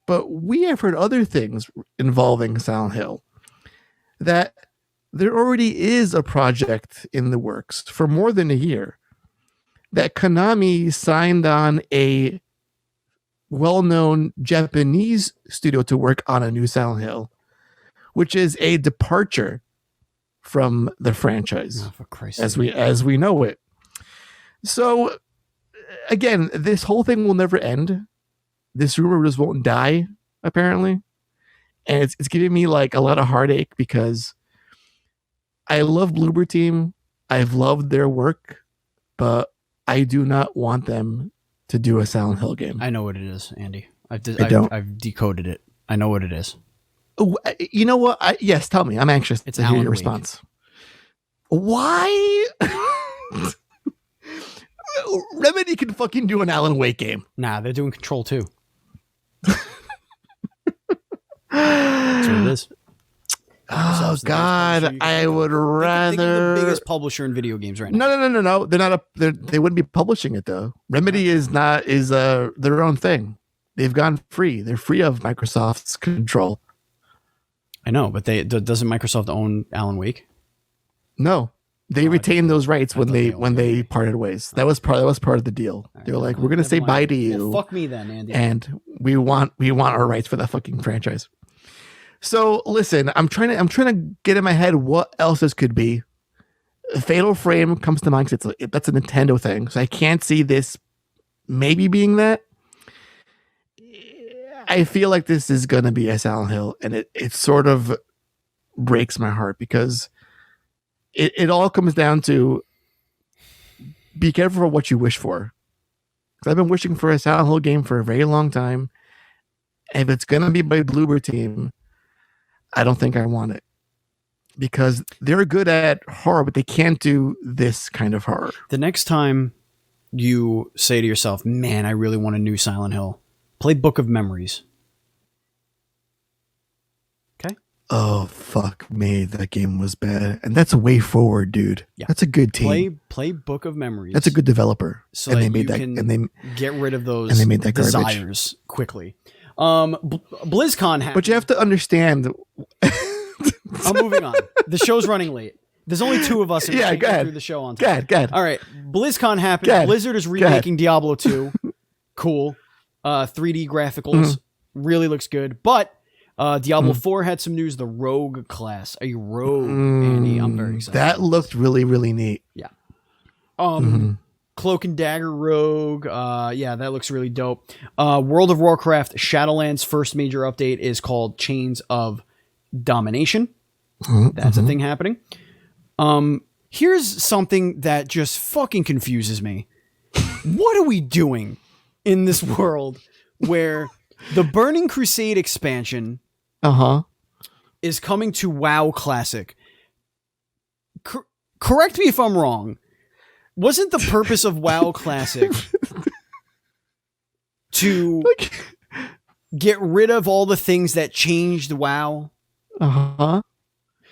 but we have heard other things involving Silent Hill. That there already is a project in the works for more than a year that Konami signed on a well-known Japanese studio to work on a new Silent Hill, which is a departure from the franchise as we know it. So again, this whole thing will never end. This rumor just won't die, apparently. And it's giving me like a lot of heartache because I love Bluebird Team. I've loved their work, but I do not want them to do a Silent Hill game. I know what it is, Andy. I've decoded it. I know what it is. Oh, you know what? Yes, tell me. I'm anxious to hear your response. Why? Remedy can fucking do an Alan Wake game. Nah, they're doing Control 2. That's what it is. Oh God, I would rather. Think of the biggest publisher in video games right now. No. They're not they wouldn't be publishing it though. Remedy is their own thing. They've gone free. They're free of Microsoft's control. I know, but doesn't Microsoft own Alan Wake? No, they retained those rights when they parted ways. That was part of the deal. They were like, we're gonna say bye to you. Well, fuck me then, Andy. And we want our rights for that fucking franchise. So listen, I'm trying to get in my head what else this could be. Fatal Frame comes to mind because that's a Nintendo thing, so I can't see this maybe being that. I feel like this is gonna be a Silent Hill, and it sort of breaks my heart because it all comes down to be careful what you wish for. 'Cause I've been wishing for a Silent Hill game for a very long time. If it's going to be by Bloober Team, I don't think I want it. Because they're good at horror, but they can't do this kind of horror. The next time you say to yourself, man, I really want a new Silent Hill, play Book of Memories. Okay? Oh, fuck me. That game was bad. And that's Way Forward, dude. Yeah. That's a good team. Play Book of Memories. That's a good developer. So and they made that, and they get rid of those and they made that desires quickly. BlizzCon happened. But you have to understand... I'm moving on. The show's running late. There's only two of us. And yeah, go ahead. Through the show on time. Go ahead. All right. BlizzCon happened. Blizzard is remaking Diablo 2. Cool. 3D graphics. Really looks good. But Diablo 4 had some news. The Rogue class. A Rogue, Andy. I'm very excited. That looked really, really neat. Yeah. Cloak and Dagger Rogue. Yeah, that looks really dope. World of Warcraft Shadowlands' first major update is called Chains of Domination. That's a thing happening. Here's something that just fucking confuses me. What are we doing in this world where the Burning Crusade expansion is coming to WoW Classic? Correct me if I'm wrong. Wasn't the purpose of WoW Classic to get rid of all the things that changed WoW?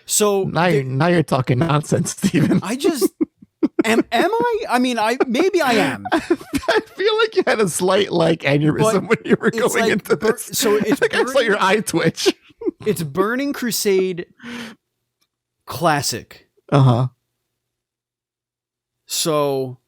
So now you're talking nonsense, Steven. I just am I? I mean, maybe I am. I feel like you had a slight aneurysm when you were going into this. So it's I saw your eye twitch. It's Burning Crusade Classic. So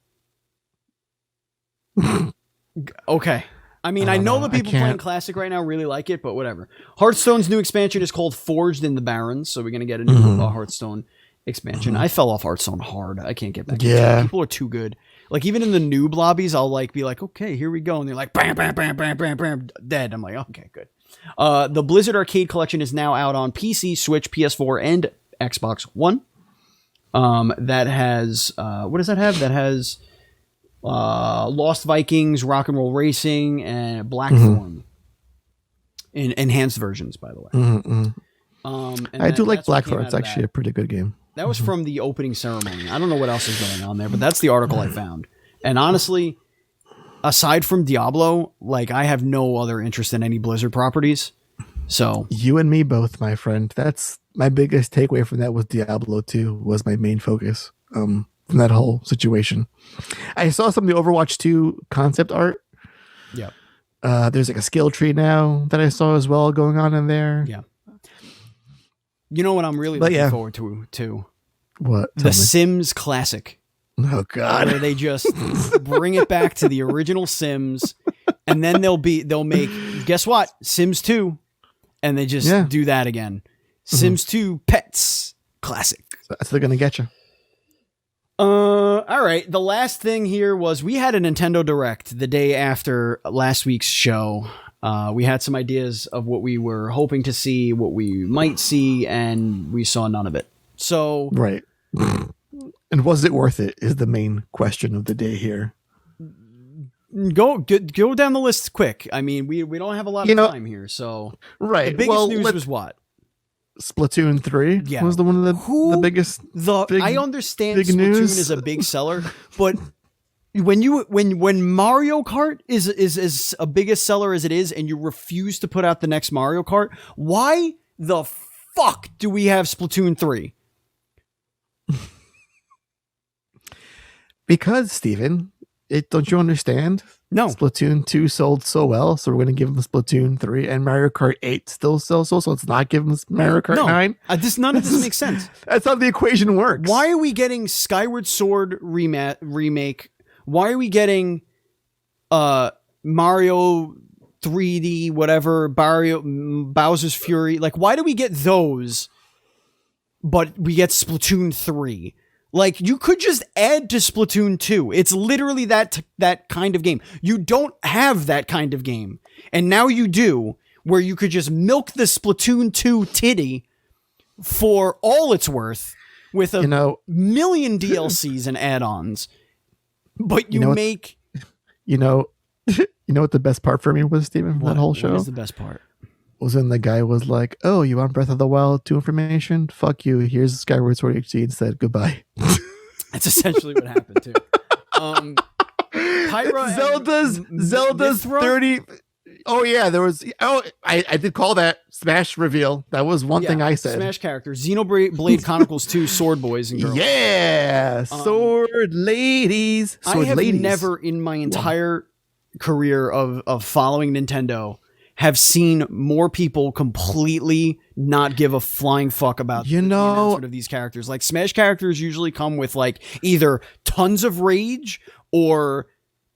okay. I mean, I know the people playing Classic right now really like it, but whatever. Hearthstone's new expansion is called Forged in the Barrens, so we're going to get a new Hearthstone expansion. I fell off Hearthstone hard. I can't get back into it. People are too good. Like, even in the noob lobbies, I'll be like, okay, here we go. And they're like, bam, bam, bam, bam, bam, bam, dead. I'm like, okay, good. The Blizzard Arcade Collection is now out on PC, Switch, PS4, and Xbox One. That has, what does that have? That has... Lost Vikings, Rock and Roll Racing, and Blackthorn in enhanced versions, by the way. I do like Blackthorn. It's actually a pretty good game. That was from the opening ceremony. I don't know what else is going on there, but that's the article I found. And honestly, aside from Diablo, I have no other interest in any Blizzard properties. So you and me both, my friend. That's my biggest takeaway from that was Diablo 2 was my main focus. From that whole situation. I saw some of the Overwatch 2 concept art. Yeah. There's a skill tree now that I saw as well going on in there. Yeah. You know what I'm really looking forward to? What? The Sims Classic. Oh, God. Where they just bring it back to the original Sims, and then they'll make, guess what? Sims 2. And they just do that again. Sims 2 Pets Classic. So they're going to get you. All right. The last thing here was we had a Nintendo Direct the day after last week's show. We had some ideas of what we were hoping to see, what we might see, and we saw none of it. So right. And was it worth it is the main question of the day here. Go down the list quick. I mean, we don't have a lot of time here, so right. The biggest news was what? Splatoon 3 was the one of the biggest. I understand Splatoon news is a big seller, but when Mario Kart is as a biggest seller as it is, and you refuse to put out the next Mario Kart, why the fuck do we have Splatoon 3? Because, Steven, don't you understand? No. Splatoon 2 sold so well, so we're going to give them Splatoon 3, and Mario Kart 8 still sells so it's not giving them Mario Kart 9. None of this makes sense. That's how the equation works. Why are we getting Skyward Sword remake? Why are we getting Mario 3D, whatever, Bowser's Fury? Why do we get those, but we get Splatoon 3? You could just add to Splatoon 2. It's literally that kind of game. You don't have that kind of game. And now you do, where you could just milk the Splatoon 2 titty for all it's worth with a million DLCs and add-ons. But You know what- make You know, you know what the best part for me was, Steven, from that whole show? What is the best part? Was when the guy was like, "Oh, you want Breath of the Wild 2 information? Fuck you. Here's Skyward Sword HD instead. Goodbye." That's essentially what happened too. Pyra Zelda's Mithra? 30. Oh yeah, there was. Oh, I did call that Smash reveal. That was one thing I said. Smash characters. Xenoblade Chronicles 2 Sword Boys and girls. Yeah, sword ladies. Sword I have ladies. never in my entire career of following Nintendo have seen more people completely not give a flying fuck about the announcement of these characters. Like Smash characters usually come with like either tons of rage or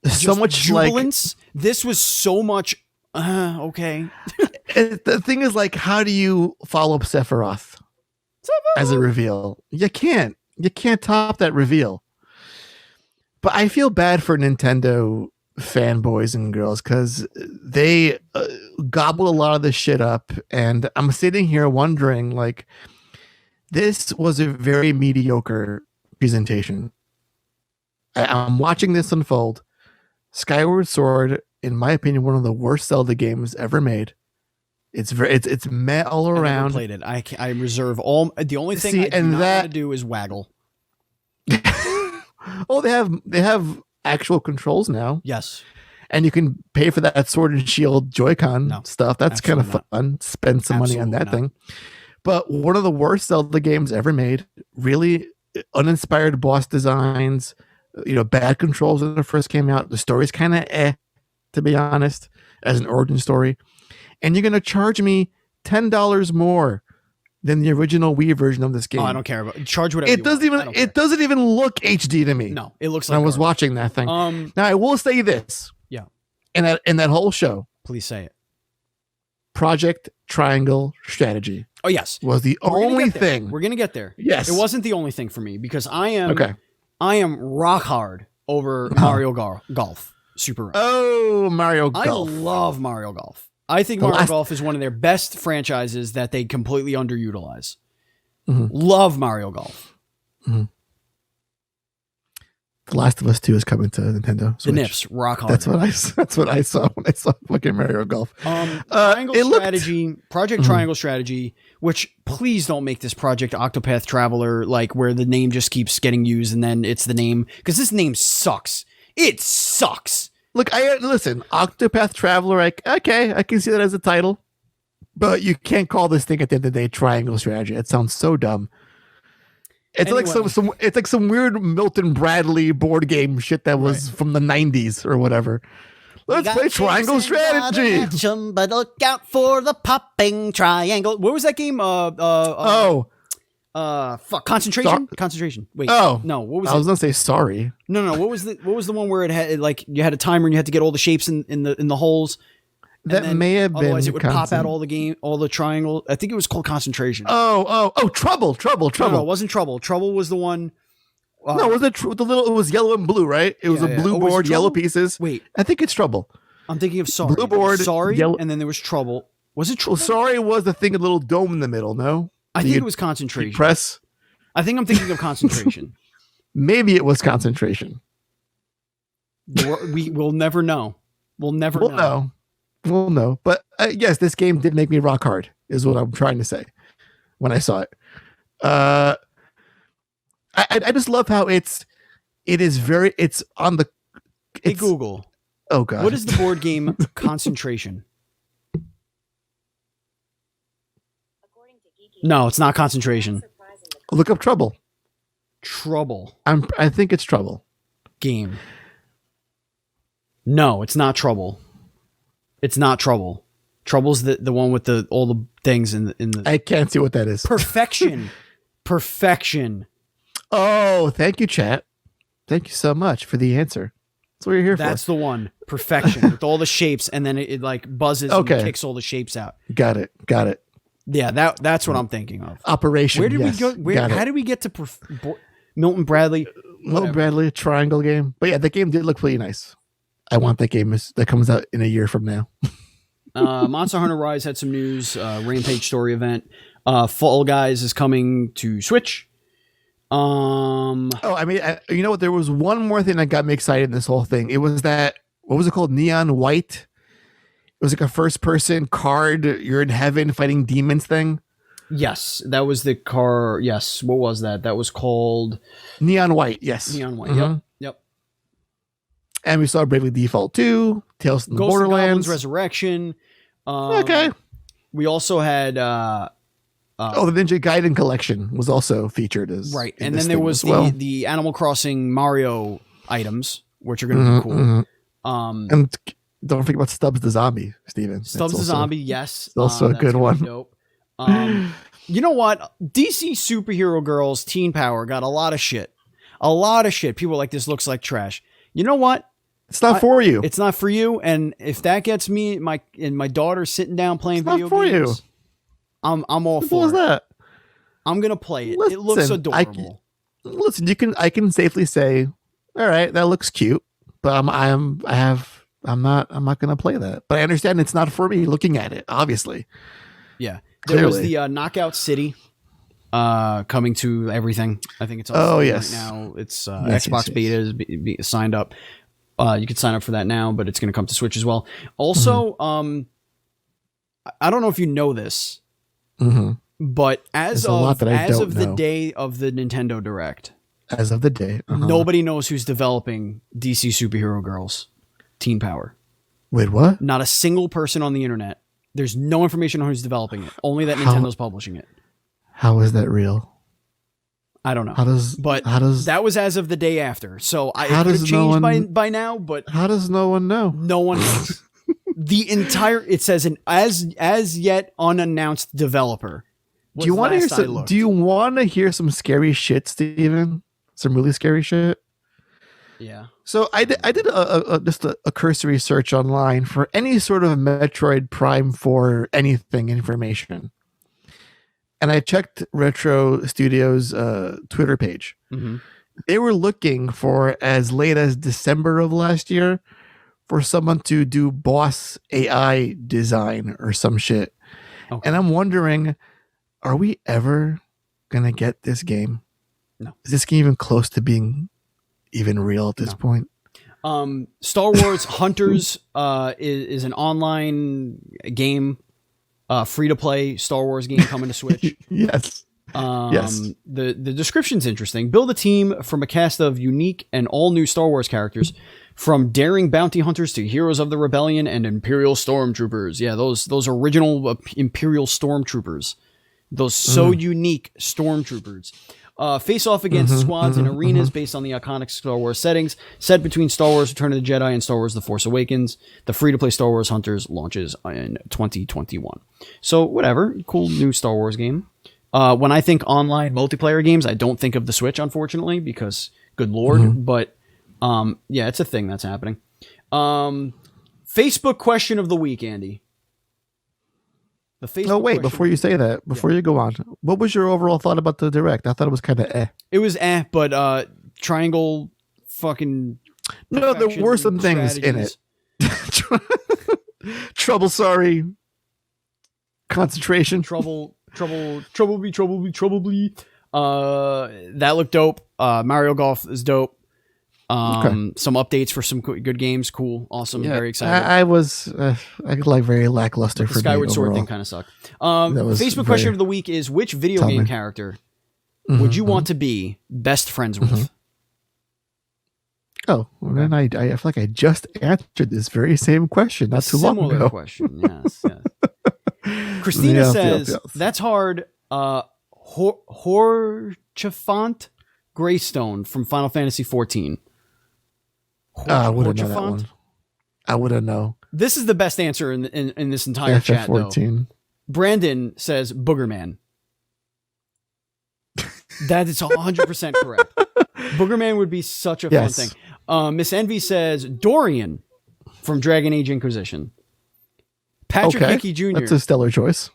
so much jubilance. This was so much. Okay. The thing is, like, how do you follow up Sephiroth as a reveal? You can't top that reveal. But I feel bad for Nintendo fanboys and girls because they gobble a lot of this shit up, and I'm sitting here wondering, like, this was a very mediocre presentation. I'm watching this unfold. Skyward Sword, in my opinion, one of the worst Zelda games ever made. It's meh all around. I never played it. I reserve all. The only thing I do not want to do is waggle. Oh, they have actual controls now. Yes, and you can pay for that Sword and Shield Joy-Con stuff. That's kind of fun. Spend some money on that thing. But one of the worst Zelda games ever made. Really uninspired boss designs. Bad controls when it first came out. The story's kind of to be honest, as an origin story. And you're going to charge me $10 more than the original Wii version of this game. Oh, I don't care about charge whatever. It doesn't even look HD to me. No, it looks like I was watching that thing. Now I will say this. Yeah. In that whole show. Please say it. Project Triangle Strategy. Oh yes. Was the only thing. We're going to get there. Yes. It wasn't the only thing for me because I am rock hard over Mario Golf. Super. Oh, Mario Golf. I love Mario Golf. I think Mario Golf is one of their best franchises that they completely underutilize. Mm-hmm. Love Mario Golf. Mm-hmm. The Last of Us 2 is coming to Nintendo Switch. The Nips, rock hard. That's what I saw when I saw fucking Mario Golf. Project Triangle Strategy, which please don't make this Project Octopath Traveler like where the name just keeps getting used and then it's the name because this name sucks. It sucks. Look, listen, Octopath Traveler, I can see that as a title, but you can't call this thing at the end of the day Triangle Strategy. It sounds so dumb. It's like some weird Milton Bradley board game shit that was from the 90s or whatever. Let's play Triangle Strategy. But look out for the popping triangle. What was that game? Concentration. Concentration. Wait. Oh no. What was? I was gonna say sorry. No. What was the one where it had like you had a timer and you had to get all the shapes in the holes. That may have been. Otherwise, it would pop out all the triangle. I think it was called Concentration. Oh! Trouble! No, it wasn't Trouble. Trouble was the one. No, was it the little? It was yellow and blue, right? It was a blue board, yellow pieces. Wait, I think it's Trouble. I'm thinking of Sorry. Blue board, Sorry, yellow. And then there was Trouble. Was it Trouble? Well, Sorry was the thing with a little dome in the middle. No, I think it was Concentration. Press. I think I'm thinking of Concentration. Maybe it was Concentration. We'll never know. We'll know. We'll know. But yes, this game did make me rock hard, is what I'm trying to say when I saw it. I just love how it's on the. Hey, Google. Oh, God. What is the board game Concentration? No, it's not Concentration. Look up Trouble. Trouble. I think it's Trouble. Game. No, it's not Trouble. It's not Trouble. Trouble's the one with all the things in the. I can't see what that is. Perfection. Perfection. Oh, thank you, chat. Thank you so much for the answer. That's what you're here for. That's the one. Perfection with all the shapes, and then it like buzzes and kicks all the shapes out. Got it. Yeah, that's what I'm thinking of. Operation. Where did we go? How did we get to Milton Bradley? Milton Bradley triangle game. But yeah, the game did look pretty nice. I want that game that comes out in a year from now. Monster Hunter Rise had some news. Rampage story event. Fall Guys is coming to Switch. Oh, I mean, you know what? There was one more thing that got me excited in this whole thing. It was that, what was it called? Neon White. It was like a first-person card. You're in heaven fighting demons thing. Yes, that was the car. Yes, what was that? That was called Neon White. Yes, Neon White. Yep. And we saw Bravely Default 2, Tales from the Ghost of Borderlands, Goblins Resurrection. Okay. We also had the Ninja Gaiden collection was also featured as right, and then there was the Animal Crossing Mario items, which are going to be cool. And don't forget about Stubbs the Zombie, Steven. Stubbs the Zombie, yes, also a good one. Dope. You know what? DC Superhero Girls Teen Power got a lot of shit. A lot of shit. People are like, this looks like trash. You know what? It's not for you. It's not for you. And if that gets me and my daughter sitting down playing video games, I'm all for it. That? I'm gonna play it. It looks adorable. I can safely say, all right, that looks cute, but I'm not gonna play that. But I understand it's not for me looking at it, obviously. Yeah. There was the Knockout City coming to everything. I think it's on right now. It's Xbox Beta is signed up. You can sign up for that now, but it's going to come to Switch as well. Also, I don't know if you know this, but as of the day of the Nintendo Direct, nobody knows who's developing DC Superhero Girls Teen Power. Wait, what? Not a single person on the internet. There's no information on who's developing it. Only that Nintendo's publishing it. How is that real? I don't know. But that was as of the day after. So it could have changed by now, but how does no one know? No one knows. It says an as yet unannounced developer. Do you want to hear some scary shit, Steven? Some really scary shit? Yeah. So I did just a cursory search online for any sort of Metroid Prime 4 anything information. And I checked Retro Studios' Twitter page. They were looking for, as late as December of last year, for someone to do boss AI design or some shit. Okay. And I'm wondering, are we ever going to get this game? No. Is this game even close to being even real at this point? Star Wars Hunters is an online game, free to play Star Wars game coming to Switch. Yes. The description's interesting. Build a team from a cast of unique and all new Star Wars characters, from daring bounty hunters to heroes of the rebellion and Imperial stormtroopers. Yeah, those original Imperial stormtroopers. Those so unique stormtroopers. Face off against squads and arenas based on the iconic Star Wars settings, set between Star Wars Return of the Jedi and Star Wars The Force Awakens. The free-to-play Star Wars Hunters launches in 2021. So whatever, cool new Star Wars game. When I think online multiplayer games, I don't think of the Switch, unfortunately, because good lord. But yeah, it's a thing that's happening. Facebook question of the week, Andy. Before you say that, before you go on, what was your overall thought about the Direct? I thought it was kind of It was but triangle fucking... No, there were some things in it. Trouble, sorry. Concentration. Trouble. That looked dope. Mario Golf is dope. Some updates for some good games. Cool. Awesome. Very excited. I was like very lackluster for the Skyward Sword thing kind of sucked. Facebook question of the week is, which video game character would you want to be best friends with? Oh, well, then I feel like I just answered this very same question not too long ago. Similar question, yes. Christina says, that's hard. Horchafant Greystone from Final Fantasy 14. I wouldn't know that one. I wouldn't know. This is the best answer in this entire chat, though. Brandon says Boogerman. That is 100% correct. Boogerman would be such a fun thing. Miss Envy says Dorian from Dragon Age Inquisition. Patrick Hickey Jr. That's a stellar choice.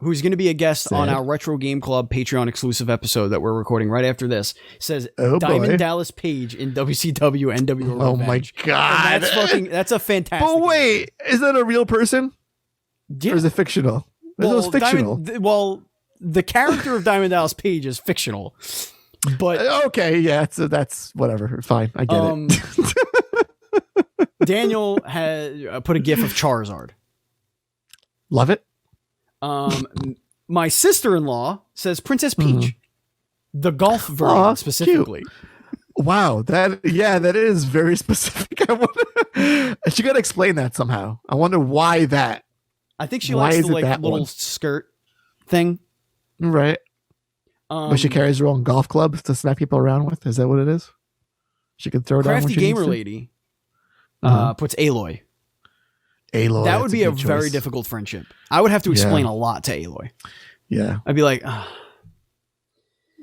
Who's going to be a guest on our Retro Game Club Patreon exclusive episode that we're recording right after this, says Diamond Dallas Page in WCW NWO. Oh my god, that's a fantastic. But wait, is that a real person? Yeah. Or is it fictional? It was fictional. The character of Diamond Dallas Page is fictional. But okay, yeah, so that's whatever. Fine, I get it. Daniel had put a gif of Charizard. Love it. My sister-in-law says Princess Peach, the golf version specifically. Cute. Wow, that is very specific. She got to explain that somehow. I wonder why that. I think she likes the little skirt thing. Right. But she carries her own golf clubs to smack people around with. Is that what it is? She could throw down when Crafty she Gamer needs to? Lady puts Aloy. Aloy. That would be a good very choice. difficult friendship. I would have to explain a lot to Aloy. Yeah. I'd be like,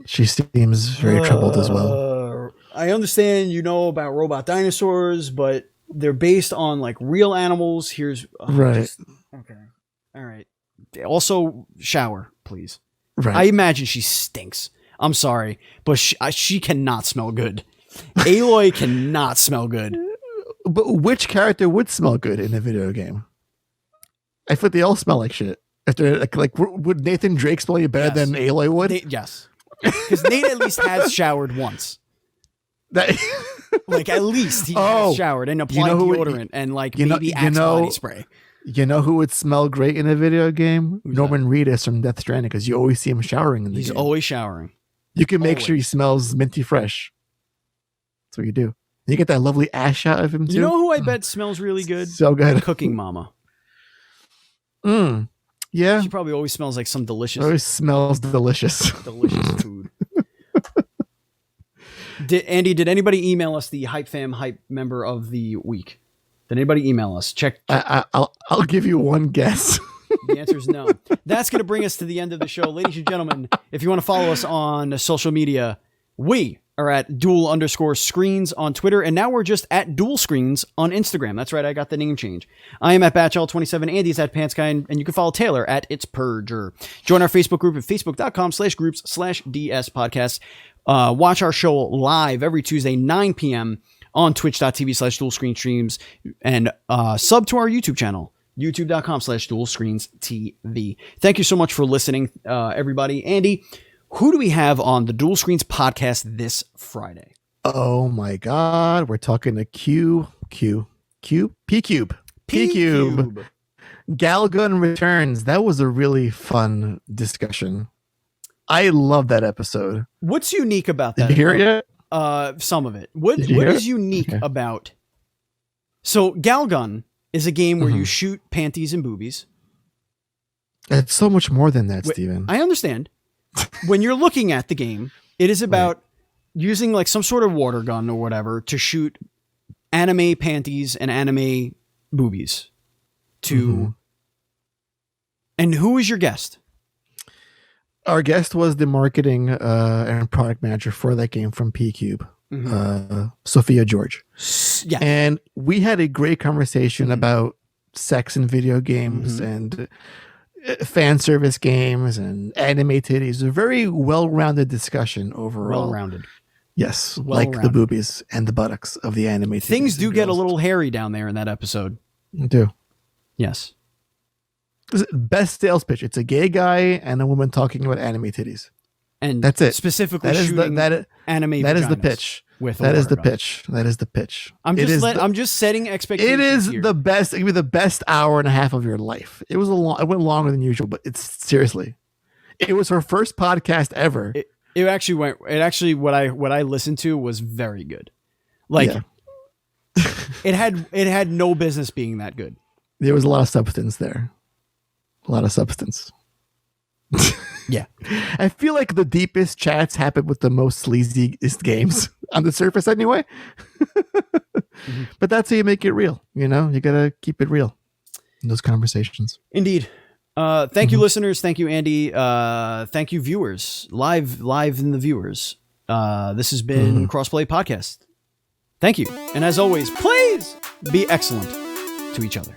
she seems very troubled as well. I understand about robot dinosaurs, but they're based on like real animals. Here's right. Okay. All right. Also, shower, please. Right. I imagine she stinks. I'm sorry, but she cannot smell good. Aloy cannot smell good. But which character would smell good in a video game? I feel they all smell like shit. If they're like would Nathan Drake smell you better than Aloy would? Yes. Because Nate at least has showered once. Like at least he has showered and applied deodorant and like maybe Axe body spray. You know who would smell great in a video game? Who's Norman Reedus from Death Stranding, because you always see him showering in the game. He's always showering. You can make sure he smells minty fresh. That's what you do. You get that lovely ash shot of him too. You know who I bet smells really good? So good. Cooking Mama. Yeah. She probably always smells like some delicious. Always smells delicious. Delicious food. Andy, did anybody email us the Hype Fam Hype member of the week? Did anybody email us? Check. I'll give you one guess. The answer is no. That's going to bring us to the end of the show. Ladies and gentlemen, if you want to follow us on social media, we are at dual_screens on Twitter. And now we're just at dual screens on Instagram. That's right. I got the name change. I am at Batchall27. Andy's at Pantsky. And you can follow Taylor at It's Purger. Join our Facebook group at facebook.com/groups/DS podcast. Watch our show live every Tuesday, 9 p.m. on twitch.tv/dual screen streams and sub to our YouTube channel, youtube.com/dual screens TV. Thank you so much for listening, everybody. Andy, who do we have on the Dual Screens podcast this Friday? Oh my God. We're talking to P-Cube. Galgun returns. That was a really fun discussion. I love that episode. What's unique about that? Did you hear it yet? Some of it. What is unique about? So Galgun is a game where you shoot panties and boobies. It's so much more than that, Steven. I understand. When you're looking at the game, it is about using like some sort of water gun or whatever to shoot anime panties and anime boobies. And who is your guest? Our guest was the marketing and product manager for that game from P-Cube, Sophia George. Yeah. And we had a great conversation about sex in video games and fan service games and anime titties. A very well-rounded discussion overall. Well-rounded. Yes, like the boobies and the buttocks of the anime titties. Things do get a little hairy down there in that episode. They do. Yes. Best sales pitch. It's a gay guy and a woman talking about anime titties. And that's it. Specifically shooting anime That is the pitch. That is the pitch. I'm just setting expectations. It is here. the best. It could be the best hour and a half of your life. It went longer than usual, but it's seriously. It was her first podcast ever. It actually what I listened to was very good. Like it had no business being that good. There was a lot of substance there. A lot of substance. Yeah. I feel like the deepest chats happen with the most sleaziest games on the surface anyway. But that's how you make it real. You know, you got to keep it real in those conversations. Indeed. Thank you, listeners. Thank you, Andy. Thank you, viewers. Live in the viewers. This has been Crossplay Podcast. Thank you. And as always, please be excellent to each other.